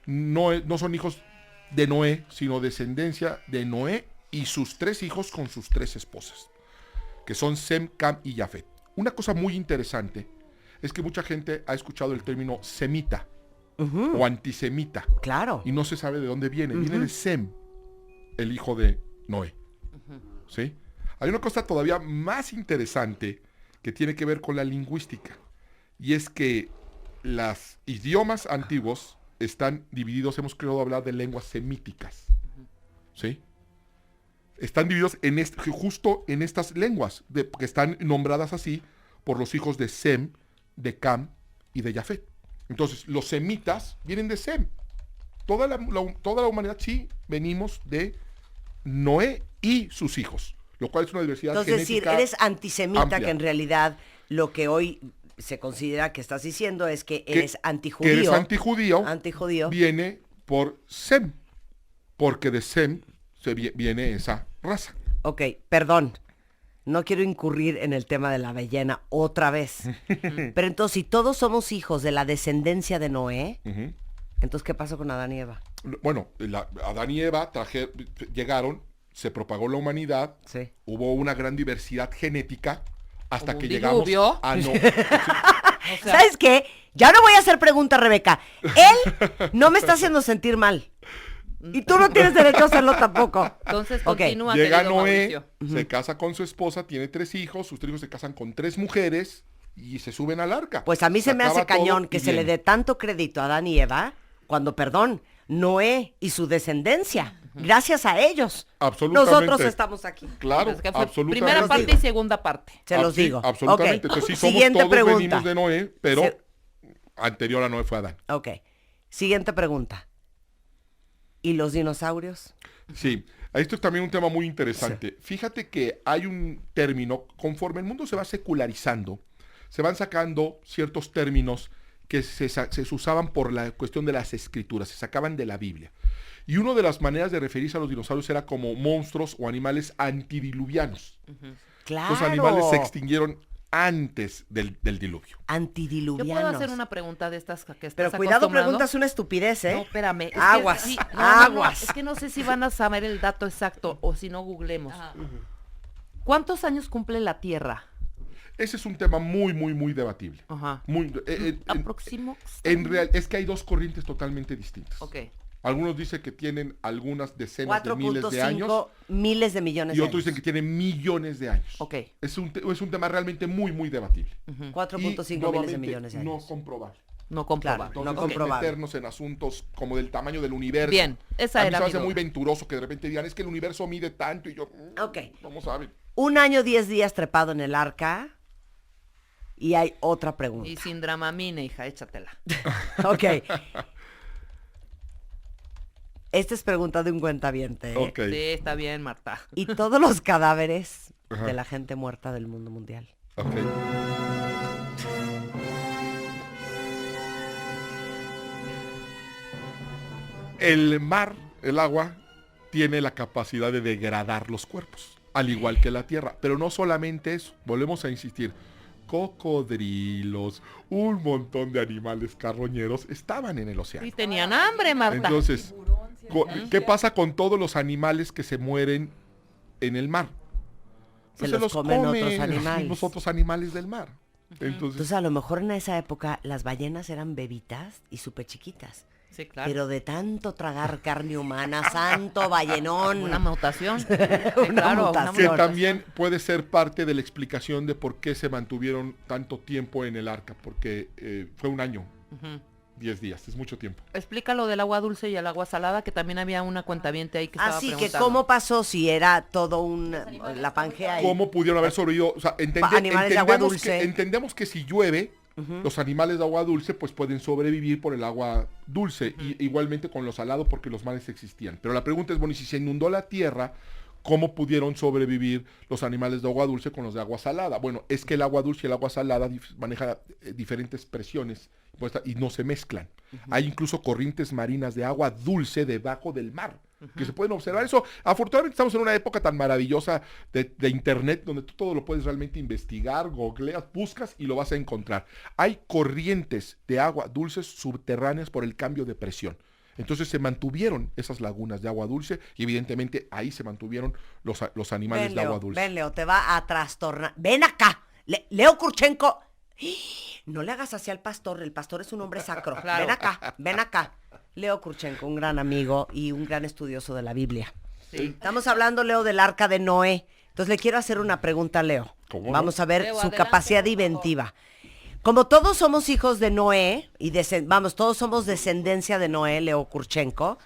no son hijos de Noé, sino descendencia de Noé y sus 3 hijos con sus 3 esposas, que son Sem, Cam y Jafet. Una cosa muy interesante es que mucha gente ha escuchado el término semita o antisemita Claro. y no se sabe de dónde viene. Viene de Sem, el hijo de Noé. ¿Sí? Hay una cosa todavía más interesante que tiene que ver con la lingüística, y es que los idiomas antiguos están divididos, hemos querido hablar de lenguas semíticas. ¿Sí? Están divididos justo en estas lenguas, que están nombradas así por los hijos de Sem, de Cam y de Jafet. Entonces, los semitas vienen de Sem. Toda la humanidad sí venimos de Noé y sus hijos, lo cual es una diversidad Entonces, decir, genética eres antisemita, amplia. que en realidad lo que hoy se considera que estás diciendo es que eres antijudío. Que eres antijudío, Antijudío. viene por Sem, porque de Sem viene esa raza. Ok, perdón. No quiero incurrir en el tema de la ballena otra vez. Pero entonces, si todos somos hijos de la descendencia de Noé, entonces, ¿qué pasó con Adán y Eva? Bueno, Adán y Eva llegaron, se propagó la humanidad, Sí. hubo una gran diversidad genética, hasta Como que un llegamos diluvio. a no. O sea, ¿Sabes qué? Ya no voy a hacer pregunta, Rebeca. Él no me está haciendo sentir mal. Y tú no tienes derecho a hacerlo tampoco. entonces Ok. continúa, Llega querido Noé, Mauricio. se casa con su esposa, tiene 3 hijos, sus 3 hijos se casan con 3 mujeres y se suben al arca. Pues a mí se me hace acaba todo cañón que y se le bien. dé tanto crédito a Adán y Eva cuando, perdón, Noé y su descendencia. Gracias a ellos. Absolutamente. Nosotros estamos aquí. Claro, Es que fue absolutamente. primera parte y segunda parte. Se los Sí, digo. Absolutamente. Ok. Entonces sí somos Siguiente todos pregunta. venimos de Noé, pero Se- anterior a Noé fue Adán. Ok. Siguiente pregunta. ¿Y los dinosaurios? Sí, esto es también un tema muy interesante. Fíjate que hay un término, conforme el mundo se va secularizando, se van sacando ciertos términos que se usaban por la cuestión de las escrituras, se sacaban de la Biblia. Y una de las maneras de referirse a los dinosaurios era como monstruos o animales antidiluvianos. Claro. Los animales se extinguieron antes del diluvio. Yo Antidiluvianos. puedo hacer una pregunta de estas que estás Pero cuidado, acostumbrando? preguntas una estupidez, ¿eh? No, espérame. es que Aguas, sí, aguas. es que no sé si van a saber el dato exacto o si no googlemos. ¿Cuántos años cumple la Tierra? Ese es un tema muy, muy, muy debatible. Ajá. Muy, Aproximo. en real, es que hay dos corrientes totalmente distintas. Ok. Algunos dicen que tienen algunas decenas de miles de años 4.5 miles de millones y de otros años. dicen que tienen millones de años. Ok. Es un tema realmente muy, muy debatible. 4.5 Y, miles de nuevamente, millones de años. No comprobable. No comprobable. Claro, Entonces, no comprobable. meternos en asuntos como del tamaño del universo. Bien, esa a mí era se me mi hace duda. muy venturoso que de repente digan, es que el universo mide tanto y yo, Ok. vamos a ver. 1 año, 10 días trepado en el arca. Y hay otra pregunta. Y sin dramamine, hija, échatela. Ok. Esta es pregunta de un cuentaviente. ¿eh? Ok. Sí, está bien, Marta. Y todos los cadáveres Ajá. de la gente muerta del mundo mundial. Ok. El mar, el agua, tiene la capacidad de degradar los cuerpos, al igual que la tierra. Pero no solamente eso, volvemos a insistir. Cocodrilos, un montón de animales carroñeros estaban en el océano. Y tenían hambre, Marta. Entonces, ¿qué pasa con todos los animales que se mueren en el mar? Se los comen otros animales. los mismos otros animales del mar. Entonces, Entonces a lo mejor en esa época las ballenas eran bebitas y súper chiquitas. Sí, claro. Pero de tanto tragar carne humana, santo ballenón. Una mutación. Sí, Una claro, mutación. que Flores. también puede ser parte de la explicación de por qué se mantuvieron tanto tiempo en el arca, porque fue 1 año, Ujú. 10 días, es mucho tiempo. Explica lo del agua dulce y el agua salada, que también había una cuentaviente ahí que estaba Así que preguntando. cómo pasó si era todo un la Pangea ahí. ¿Cómo pudieron haber sobrevivido? O sea, Animales de agua dulce. entendemos que si llueve, los animales de agua dulce pues pueden sobrevivir por el agua dulce, y igualmente con lo salado porque los mares existían. Pero la pregunta es, bueno, y si se inundó la tierra, ¿cómo pudieron sobrevivir los animales de agua dulce con los de agua salada? Bueno, es que el agua dulce y el agua salada manejan diferentes presiones y no se mezclan. Hay incluso corrientes marinas de agua dulce debajo del mar, que se pueden observar. Eso, afortunadamente estamos en una época tan maravillosa de internet, donde tú todo lo puedes realmente investigar, googleas, buscas y lo vas a encontrar. Hay corrientes de agua dulces subterráneas por el cambio de presión. Entonces se mantuvieron esas lagunas de agua dulce y evidentemente ahí se mantuvieron los animales Ven, de agua Leo, dulce. ven, Leo, te va a trastornar. Ven acá. Leo Kurchenko. No le hagas así al pastor. El pastor es un hombre sacro. Claro. Ven acá, ven acá. Leo Kurchenko, un gran amigo y un gran estudioso de la Biblia. Sí. Estamos hablando, Leo, del arca de Noé. Entonces le quiero hacer una pregunta a Leo. ¿Cómo no? Vamos a ver Leo, su adelante, capacidad por favor. inventiva. Como todos somos hijos de Noé, y todos somos descendencia de Noé, Leo Kurchenko,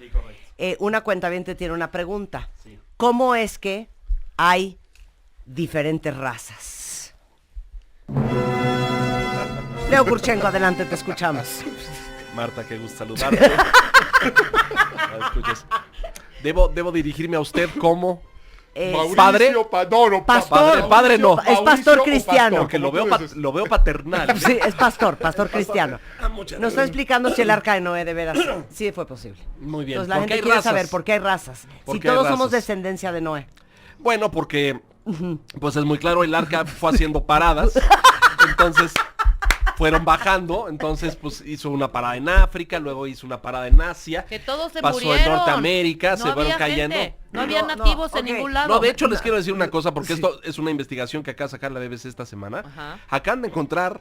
una cuentaviente tiene una pregunta. ¿Cómo es que hay diferentes razas? Leo Kurchenko, adelante, te escuchamos. Marta, qué gusto saludarte. La escuchas. Debo dirigirme a usted como Mauricio, padre. Pastor. Padre no. Es pastor Mauricio o cristiano. pastor, Porque lo como veo, tú dices. lo veo paternal. Sí, es pastor cristiano. Muchas Nos está explicando si el arca de Noé de veras sí fue posible. Muy bien. Entonces la ¿Por gente qué hay quiere razas? saber por qué hay razas. ¿Por Si qué hay todos somos razas? descendencia de Noé. Bueno, porque pues es muy claro, el arca fue haciendo paradas. Entonces fueron bajando, entonces pues hizo una parada en África, luego hizo una parada en Asia, Que todos se pasó murieron. en Norteamérica, No se fueron había cayendo. gente, no había No, nativos en ok. ningún lado. No, de hecho les quiero decir una cosa, porque esto es una investigación que acaba de sacar la BBC esta semana. Ajá. Acaban de encontrar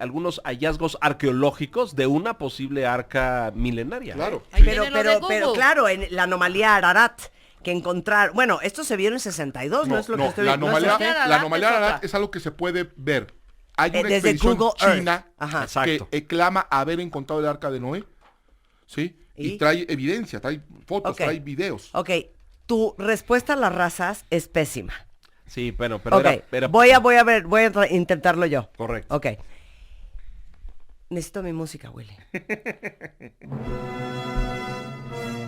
algunos hallazgos arqueológicos de una posible arca milenaria. Claro. Ahí sí. viene lo de Pero Google. claro, en la anomalía Ararat, que encontrar, bueno, esto se vio en 62, no, es lo que estoy la no es anomalía, lo que- Ararat la anomalía es Ararat otra. es algo que se puede ver. Hay una desde expedición Google Earth. china Ajá. Exacto. que clama haber encontrado el arca de Noé, ¿sí? Y ¿Y? trae evidencia, trae fotos, Ok. trae videos. Ok, tu respuesta a las razas es pésima. Sí, bueno, pero Ok, era voy a intentarlo yo. correcto. Ok. Necesito mi música, Willy.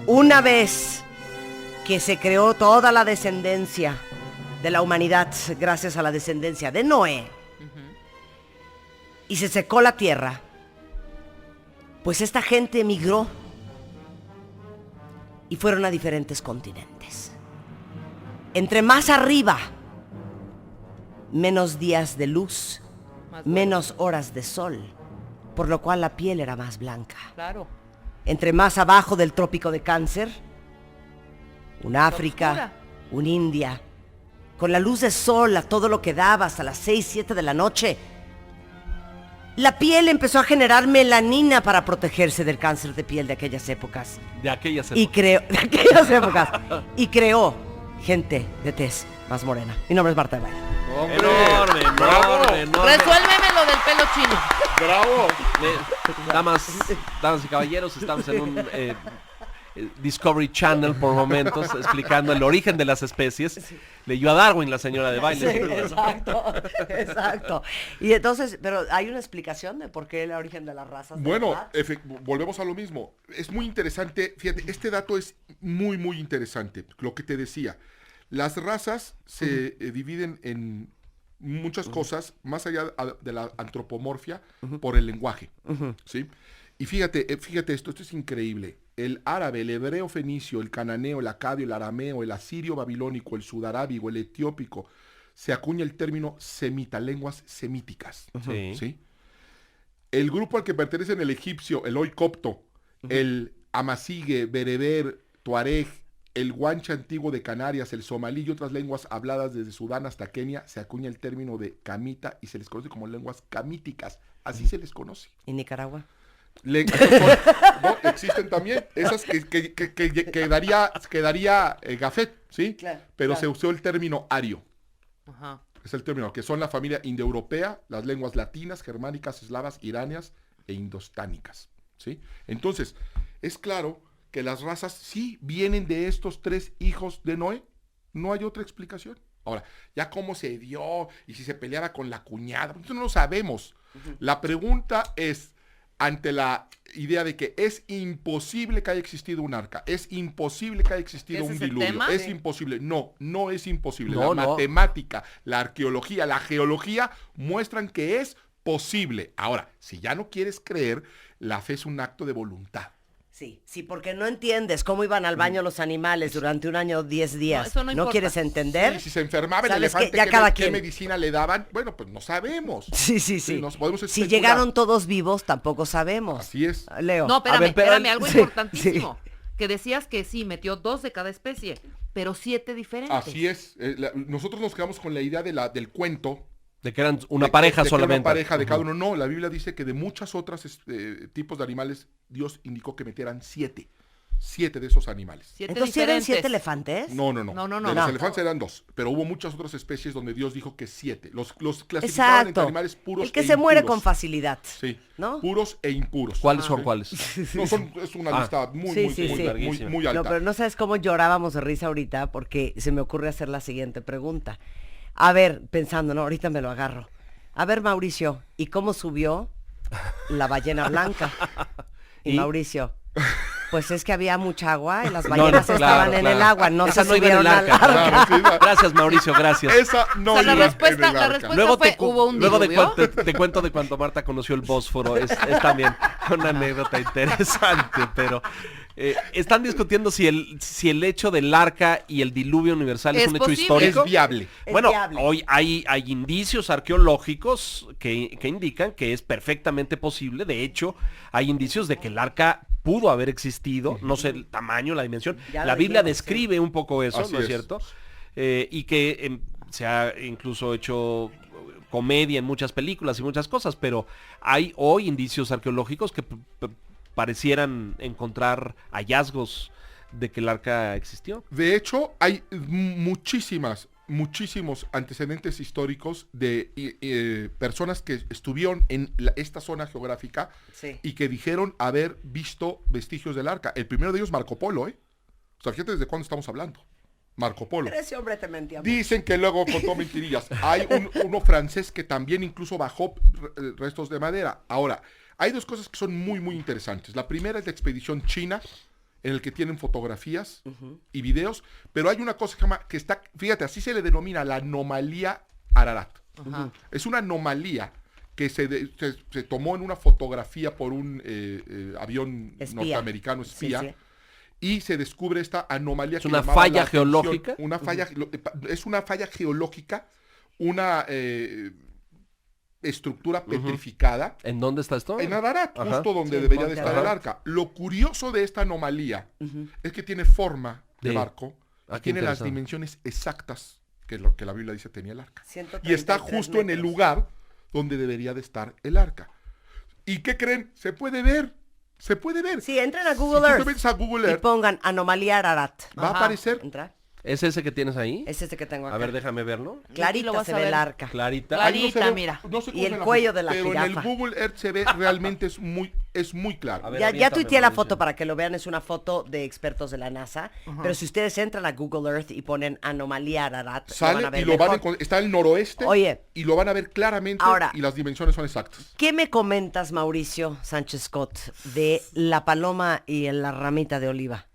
Una vez que se creó toda la descendencia de la humanidad gracias a la descendencia de Noé y se secó la tierra, pues esta gente emigró y fueron a diferentes continentes. Entre más arriba, menos días de luz, Más menos horas de sol, por lo cual la piel era más blanca. Claro. Entre más abajo del trópico de Cáncer, un África, oscura. un India, con la luz de sol a todo lo que daba hasta las 6, 7 de la noche, la piel empezó a generar melanina para protegerse del cáncer de piel de aquellas épocas. De aquellas Y épocas. creó, de aquellas épocas, y creó gente de tez más morena. Mi nombre es Marta de Baile. ¡Hombre! Enorme, enorme, enorme. Resuélveme lo del pelo chino. ¡Bravo! Damas y caballeros, estamos en un Discovery Channel por momentos, explicando el origen de las especies. Leyó a Darwin la señora de baile. Sí, exacto, exacto. Y entonces, pero hay una explicación de por qué el origen de las razas. de Bueno, verdad? volvemos a lo mismo. Es muy interesante, fíjate, este dato es muy, muy interesante. Lo que te decía, las razas se dividen en muchas cosas, más allá de la antropomorfia, por el lenguaje, ¿sí? Y fíjate esto es increíble. El árabe, el hebreo fenicio, el cananeo, el acadio, el arameo, el asirio babilónico, el sudarábigo, el etiópico, se acuña el término semita, lenguas semíticas, Sí. ¿sí? El grupo al que pertenecen el egipcio, el hoy copto, el amazighe, bereber, tuareg, el guanche antiguo de Canarias, el somalí y otras lenguas habladas desde Sudán hasta Kenia, se acuña el término de camita y se les conoce como lenguas camíticas. Así se les conoce. ¿Y Nicaragua? No, existen también esas que quedaría Gafet, ¿sí? Claro, Pero claro. se usó el término ario. Ajá. Es el término, que son la familia indoeuropea, las lenguas latinas, germánicas, eslavas, iranias e indostánicas, ¿sí? Entonces, es claro que las razas sí vienen de estos 3 hijos de Noé. No hay otra explicación. Ahora, ya cómo se dio y si se peleaba con la cuñada, eso no lo sabemos. La pregunta es, ante la idea de que es imposible que haya existido un arca, es imposible que haya existido ¿Ese un es el diluvio, tema? es Sí. imposible. No es imposible. No, La no. matemática, la arqueología, la geología muestran que es posible. Ahora, si ya no quieres creer, la fe es un acto de voluntad. Sí, porque no entiendes cómo iban al baño los animales durante un año, 10 días. eso no importa. quieres entender? Y si se enfermaba el ¿Sabes qué? elefante, Ya cada ¿qué quien. medicina le daban? Bueno, pues no sabemos. Sí. Nos podemos Si especular. llegaron todos vivos, tampoco sabemos. Así es. Leo. No, espérame, A ver, pero espérame, el- algo sí, importantísimo. Que decías que sí, metió 2 de cada especie, pero 7 diferentes. Así es. Nosotros nos quedamos con la idea del cuento. De que eran una de pareja que era solamente. Una pareja de cada uno. No, la Biblia dice que de muchas otras tipos de animales, Dios indicó que metieran 7. 7 de esos animales. 7 Entonces, ¿eran diferentes. 7 elefantes? No. No. De los elefantes eran 2, pero hubo muchas otras especies donde Dios dijo que 7. Los clasificaban entre Exacto. animales puros El que e se muere impuros. con facilidad. Sí, ¿No? puros e impuros. ¿Cuáles son cuáles? No, es una Ah. lista muy, Sí, muy, sí, muy, sí. muy, muy alta. No, pero no sabes cómo llorábamos de risa ahorita porque se me ocurre hacer la siguiente pregunta. A ver, pensando, no, ahorita me lo agarro. A ver, Mauricio, ¿y cómo subió la ballena blanca? Y ¿Y? Mauricio, pues es que había mucha agua y las No, ballenas no, estaban claro, en el claro. agua, no Esa se no iba en subieron el al arca. arca. Claro, sí, Gracias, Mauricio, gracias. Esa no O sea, la iba respuesta- en el la arca. respuesta- Luego fue, ¿hubo un luego diluvio? te cuento de cuando Marta conoció el Bósforo. Es también una anécdota interesante, pero Están discutiendo si el hecho del arca y el diluvio universal es Es un hecho posible. histórico. Es viable. Es Bueno, viable. hoy hay indicios arqueológicos que indican que es perfectamente posible. De hecho, hay indicios de que el arca pudo haber existido. No sé el tamaño, la dimensión. Ya La lo Biblia dijimos, describe un poco eso, Así ¿no es es. cierto? Y que se ha incluso hecho comedia en muchas películas y muchas cosas, pero hay hoy indicios arqueológicos que parecieran encontrar hallazgos de que el arca existió. De hecho, hay muchísimos antecedentes históricos de personas que estuvieron en esta zona geográfica Sí. y que dijeron haber visto vestigios del arca. El primero de ellos, Marco Polo, ¿eh? O sea, fíjate desde cuándo estamos hablando. Marco Polo. Pero ese hombre te mentía. Dicen que luego contó mentirillas. Hay uno francés que también incluso bajó restos de madera. Ahora, hay dos cosas que son muy, muy interesantes. La primera es la expedición china, en el que tienen fotografías y videos, pero hay una cosa que está, fíjate, así se le denomina la anomalía Ararat. Es una anomalía que se tomó en una fotografía por un avión Espía. norteamericano espía. Sí, sí. Y se descubre esta anomalía. ¿Es que una llamaba falla la atención. geológica? Una falla, es una falla geológica, una estructura petrificada ¿En dónde está esto? en Ararat, Ajá. justo donde Sí, debería de Monte estar el Ararat. arca. Lo curioso de esta anomalía es que tiene forma de Sí. barco Ah, y qué tiene las interesante. dimensiones exactas que lo que la Biblia dice tenía el arca. 133 Y está justo en el metros. lugar donde debería de estar el arca. ¿Y qué creen? Se puede ver. Se puede ver. Sí, entren a Si Google tú te Earth metes a Google y Earth, pongan anomalía Ararat. va a aparecer. Entra. ¿Es ese que tienes ahí? Es este que tengo acá. A ver, déjame verlo. Aquí lo Clarita vas se a ve ver. el arca. Clarita. Claro. Ahí no se Clarita, ve- mira. no sé cómo Y se el ve la cuello foto, de la pero en jirafa. el Google Earth se ve realmente es muy claro. A ver, Ya aviéntame, tuiteé la Mauricio. foto para que lo vean, es una foto de expertos de la NASA, pero si ustedes entran a Google Earth y ponen anomalía Ararat, lo Sale van a ver y lo van a mejor. está al noroeste. Oye. Y lo van a ver claramente Ahora. y las dimensiones son exactas. ¿Qué me comentas, Mauricio Sánchez Scott, de la paloma y la ramita de oliva?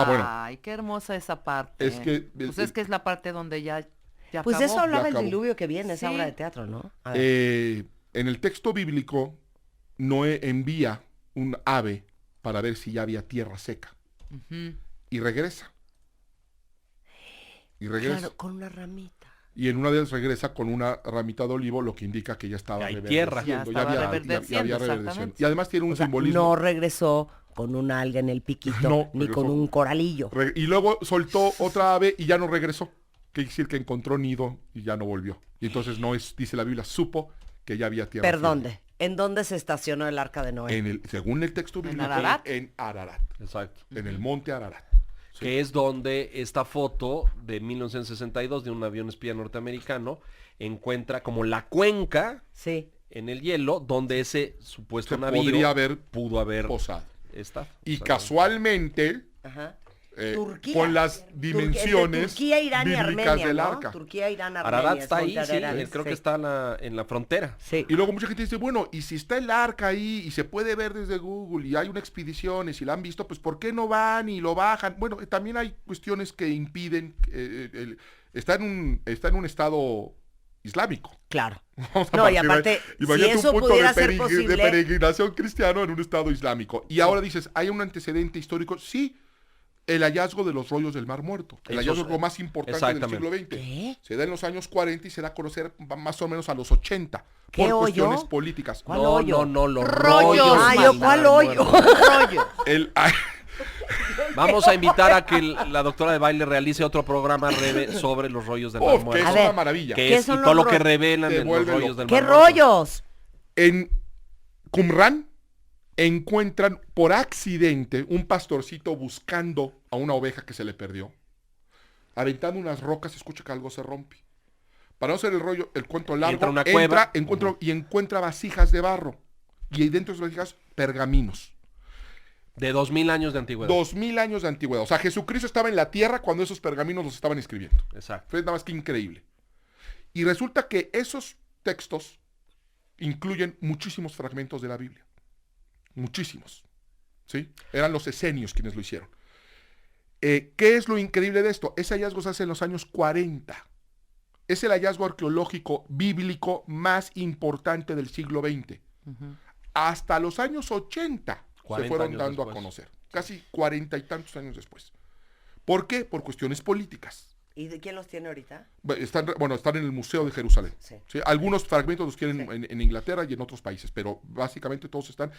bueno. Ay, qué hermosa esa parte. Es que- Pues es que es la parte donde ya Pues de acabó. eso hablaba Ya el acabó. diluvio que viene, esa Sí. obra de teatro, ¿no? A ver. En el texto bíblico, Noé envía un ave para ver si ya había tierra seca. Y regresa. Claro, con una ramita. Y en una de ellas regresa con una ramita de olivo, lo que indica que ya estaba Hay tierra. Ya reverdeciendo, estaba había reverdeciendo, reverdeciendo. exactamente. Y además tiene un O sea, simbolismo. no regresó con un alga en el piquito, No, ni regresó. con un coralillo. Y luego soltó otra ave y ya no regresó. Quiere decir que encontró nido y ya no volvió. Y entonces no es, dice la Biblia, supo que ya había tierra. Perdón, firme. ¿en dónde se estacionó el arca de Noé? Según el texto bíblico, Ararat? en Ararat, Exacto. en el monte Ararat. Sí. Que es donde esta foto de 1962 de un avión espía norteamericano encuentra como la cuenca Sí. en el hielo donde ese supuesto Se navío podría haber pudo haber posado. estado. Y Exactamente. casualmente, Ajá. con las dimensiones Turquía, Irán y bíblicas Armenia, del ¿no? arca. Turquía, Irán, Armenia. Ararat es está ahí, Monte sí, Ararat, creo que sí. está en la frontera. Sí. Y luego mucha gente dice, bueno, y si está el arca ahí y se puede ver desde Google y hay una expedición y si la han visto, pues ¿por qué no van y lo bajan? Bueno, también hay cuestiones que impiden, está en un estado islámico. Claro. Vamos a No, y partir de- aparte, si imagínate eso un punto pudiera de ser de posible, peregrinación cristiano en un estado islámico. Y ahora dices, ¿hay un antecedente histórico? Sí, el hallazgo de los rollos del Mar Muerto. El Eso hallazgo es- más importante del siglo XX. ¿Qué? Se da en los años 40 y se da a conocer más o menos a los 80 ¿Qué por hoyo? cuestiones políticas. ¿Cuál no, hoyo? no, los Rollos, rollos. Ah, del yo, del ¿cuál Mar hoyo? Muerto. Rollo. El, Vamos a invitar a que la doctora de baile realice otro programa sobre los rollos del Mar ¡Uf, que Muerto. es A ver, una maravilla! Que ¿qué es, y son todo los lo que rollos? revelan Te en los vuelve rollos loco. del ¿Qué Mar Muerto. rollos? En Qumran encuentran por accidente un pastorcito buscando a una oveja que se le perdió. Aventando unas rocas, escucha que algo se rompe. Para no hacer el cuento largo, Entra a una cueva. encuentra vasijas de barro. Y dentro de esas vasijas, pergaminos. De 2000 años de antigüedad. 2000 años de antigüedad. O sea, Jesucristo estaba en la tierra cuando esos pergaminos los estaban escribiendo. Exacto. Fue nada más que increíble. Y resulta que esos textos incluyen muchísimos fragmentos de la Biblia. Muchísimos. ¿Sí? Eran los esenios quienes lo hicieron. ¿Qué es lo increíble de esto? Ese hallazgo se hace en los años 40. Es el hallazgo arqueológico bíblico más importante del siglo XX. Hasta los años 80 se 40 fueron años dando después. a conocer. casi 40 y tantos años después. ¿Por qué? Por cuestiones políticas. ¿Y de quién los tiene ahorita? Están en el Museo de Jerusalén. Sí. ¿Sí? Algunos fragmentos los quieren Sí. en Inglaterra y en otros países, pero básicamente todos están.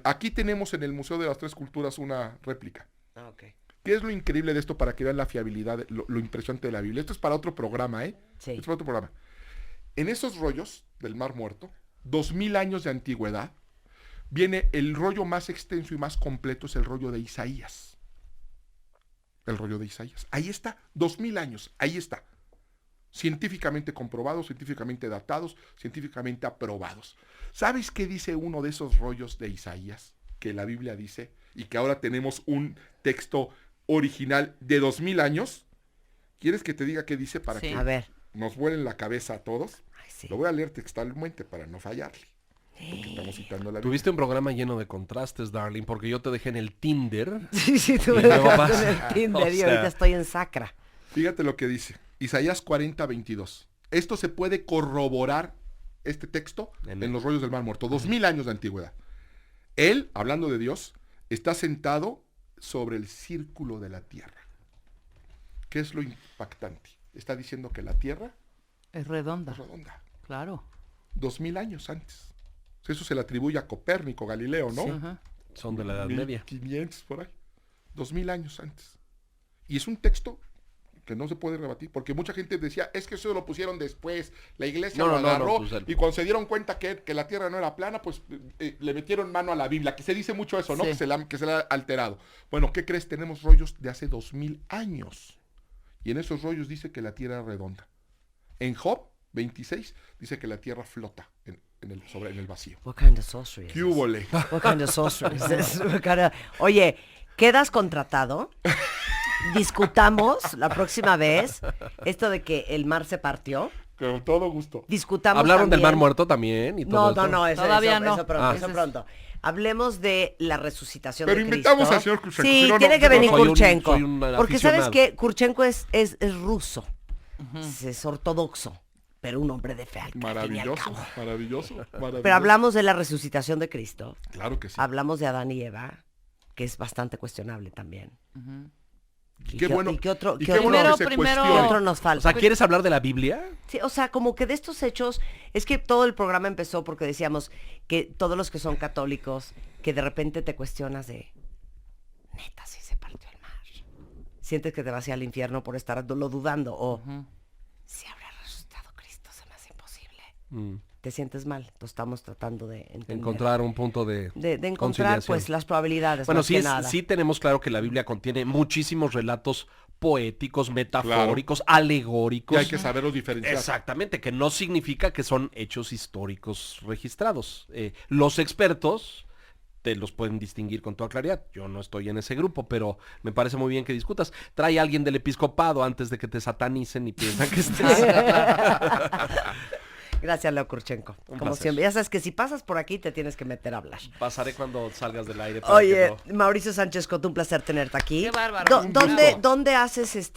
Aquí tenemos en el Museo de las Tres Culturas una réplica. Ah, ok. ¿Qué es lo increíble de esto para que vean la fiabilidad, lo impresionante de la Biblia? Esto es para otro programa, ¿eh? Sí. Esto es para otro programa. En esos rollos del Mar Muerto, 2000 años de antigüedad, viene el rollo más extenso y más completo, es el rollo de Isaías. El rollo de Isaías. Ahí está, 2000 años, ahí está. Científicamente comprobados, científicamente datados, científicamente aprobados. ¿Sabes qué dice uno de esos rollos de Isaías? Que la Biblia dice, y que ahora tenemos un texto original de 2000 años. ¿Quieres que te diga qué dice para Sí. que A ver. nos vuelen la cabeza a todos? Ay, sí. Lo voy a leer textualmente para no fallarle. Porque estamos citando la Biblia. Tuviste un programa lleno de contrastes, darling, porque yo te dejé en el Tinder. Sí, tú me Y luego dejaste vas- en el Tinder o y sea- ahorita estoy en Sacra. Fíjate lo que dice. Isaías 40:22. Esto se puede corroborar, este texto, en los rollos del Mar Muerto. 2000 años de antigüedad. Él, hablando de Dios, está sentado sobre el círculo de la tierra. ¿Qué es lo impactante? Está diciendo que la tierra Es redonda, es redonda. claro. 2000 años antes. Eso se le atribuye a Copérnico, Galileo, ¿no? Ajá. Son de la Edad Media. 1500 por ahí. 2000 años antes. Y es un texto que no se puede rebatir, porque mucha gente decía, es que eso lo pusieron después, la iglesia No, lo no, agarró, pues y cuando se dieron cuenta que la tierra no era plana, pues le metieron mano a la Biblia, que se dice mucho eso, ¿no? Sí. Que se la ha alterado. Bueno, ¿qué crees? Tenemos rollos de hace 2000 años. Y en esos rollos dice que la tierra es redonda. En Job 26 dice que la tierra flota en el vacío. What kind of sorcery is ¿Qué this? húbole? What kind of sorcery is this? What kind of- Oye, ¿quedas contratado? Discutamos la próxima vez esto de que el mar se partió. Con todo gusto. Discutamos ¿Hablaron del también- Mar Muerto también? Y todo No, esto? no, eso, Todavía eso, no. eso pronto, Ah. eso pronto. Hablemos de la resucitación Pero de invitamos Cristo. al señor Kurchenko, Sí, si no, tiene no, que no, venir soy un- Kurchenko. soy un Porque sabes aficionado. que Kurchenko es ruso. Es ortodoxo, pero un hombre de fe. al fin y al Maravilloso, cabo. maravilloso, maravilloso. Pero hablamos de la resucitación de Cristo. Claro que sí. Hablamos de Adán y Eva, que es bastante cuestionable también. Y qué bueno, ¿Y qué otro, y qué qué otro- bueno que se primero- qué cuestione. otro nos O falta? sea, ¿quieres hablar de la Biblia? Sí, o sea, como que de estos hechos, es que todo el programa empezó porque decíamos que todos los que son católicos, que de repente te cuestionas de, neta, sí se partió el mar. Sientes que te vas al infierno por estarlo dudando, o si habrá resucitado Cristo, se me hace imposible. Mm, Te sientes mal, entonces estamos tratando de entender. encontrar un punto de de encontrar conciliación. pues las probabilidades. Bueno, más sí, que nada. sí tenemos claro que la Biblia contiene muchísimos relatos poéticos, metafóricos, alegóricos. Y hay que saberlos diferenciar. Exactamente, que no significa que son hechos históricos registrados. Los expertos te los pueden distinguir con toda claridad. Yo no estoy en ese grupo, pero me parece muy bien que discutas. Trae a alguien del episcopado antes de que te satanicen y piensan que estás... Gracias, Leo Kurchenko. Un Como placer. siempre, ya sabes que si pasas por aquí te tienes que meter a hablar. Pasaré cuando salgas del aire. para Oye, que Mauricio Sánchez Coto, un placer tenerte aquí. Qué bárbaro. Un ¿Dónde, gusto. ¿Dónde haces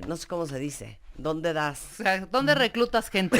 no sé cómo se dice? ¿Dónde das? O sea, ¿dónde reclutas gente?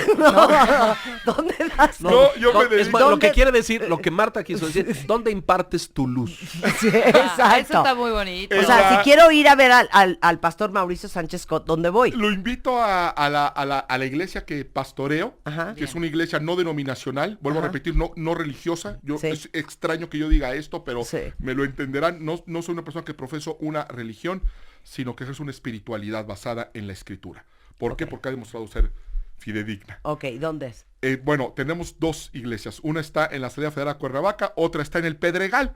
¿Dónde das? No, yo me es dedico. más, lo ¿Dónde- que quiere decir, lo que Marta quiso decir, ¿dónde impartes tu luz? Sí, Ah, exacto. eso está muy bonito. O sea, si quiero ir a ver al pastor Mauricio Sánchez Coto, ¿dónde voy? Lo invito a la iglesia que pastoreo, Ajá. que es una iglesia no denominacional, vuelvo Ajá. a repetir, no religiosa. Sí. Es extraño que yo diga esto, pero Sí. me lo entenderán. No soy una persona que profeso una religión, sino que es una espiritualidad basada en la escritura. ¿Por qué? Porque ha demostrado ser fidedigna. Ok, ¿dónde es? Bueno, tenemos dos iglesias. Una está en la salida federal Cuernavaca, otra está en el Pedregal.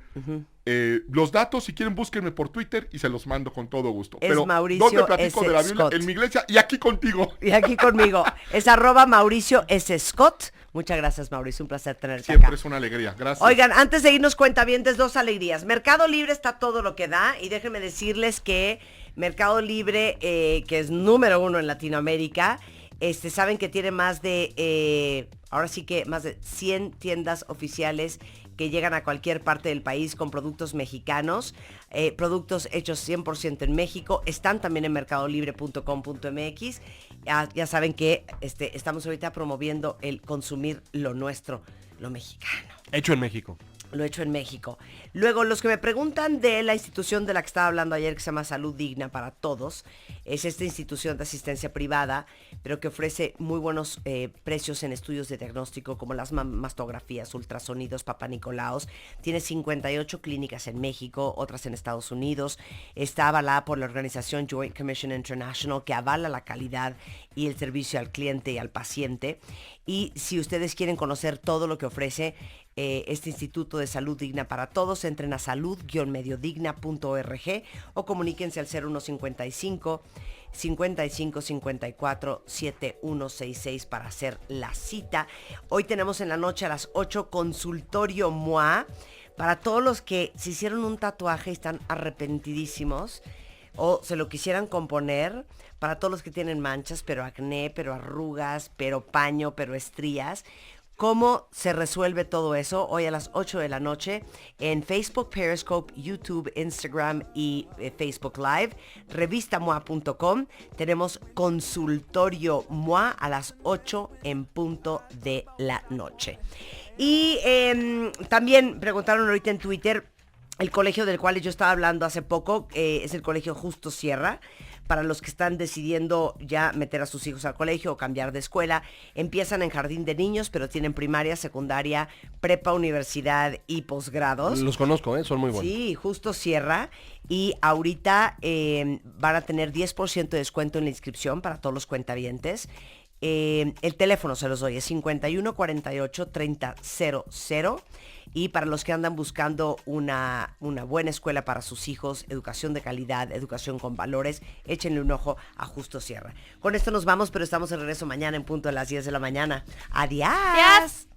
Los datos, si quieren, búsquenme por Twitter y se los mando con todo gusto. Es Pero, Mauricio ¿dónde platico S. de la Biblia? Scott. En mi iglesia y aquí contigo. Y aquí conmigo. Es @Mauricio S. Scott. Muchas gracias, Mauricio. Un placer tenerte Siempre acá. es una alegría. Gracias. Oigan, antes de irnos cuentavientes, dos alegrías. Mercado Libre está todo lo que da y déjenme decirles que Mercado Libre, que es número 1 en Latinoamérica, saben que tiene más de, ahora sí que más de 100 tiendas oficiales que llegan a cualquier parte del país con productos mexicanos, productos hechos 100% en México. Están también en mercadolibre.com.mx. Ya saben que estamos ahorita promoviendo el consumir lo nuestro, lo mexicano. Hecho en México. Lo he hecho en México. Luego, los que me preguntan de la institución de la que estaba hablando ayer, que se llama Salud Digna para Todos, es esta institución de asistencia privada, pero que ofrece muy buenos precios en estudios de diagnóstico, como las mastografías, ultrasonidos, Papá Nicolaos. Tiene 58 clínicas en México, otras en Estados Unidos. Está avalada por la organización Joint Commission International, que avala la calidad y el servicio al cliente y al paciente. Y si ustedes quieren conocer todo lo que ofrece este Instituto de Salud Digna para Todos, entren a salud-mediodigna.org o comuníquense al 0155 55 54 7166 para hacer la cita. Hoy tenemos en la noche a las 8 consultorio MOA para todos los que se hicieron un tatuaje y están arrepentidísimos o se lo quisieran componer, para todos los que tienen manchas, pero acné, pero arrugas, pero paño, pero estrías. ¿Cómo se resuelve todo eso? Hoy a las 8 de la noche en Facebook, Periscope, YouTube, Instagram y Facebook Live. Revistamoa.com. Tenemos consultorio MOA a las 8 en punto de la noche. Y también preguntaron ahorita en Twitter, el colegio del cual yo estaba hablando hace poco, es el colegio Justo Sierra. Para los que están decidiendo ya meter a sus hijos al colegio o cambiar de escuela, empiezan en jardín de niños, pero tienen primaria, secundaria, prepa, universidad y posgrados. Los conozco, son muy buenos. Sí, Justo Sierra. Y ahorita van a tener 10% de descuento en la inscripción para todos los cuentavientes. El teléfono se los doy, es 51 48 30 00. Y para los que andan buscando una buena escuela para sus hijos, educación de calidad, educación con valores, échenle un ojo a Justo Sierra. Con esto nos vamos, pero estamos de regreso mañana en punto de las 10 de la mañana. ¡Adiós! Adiós.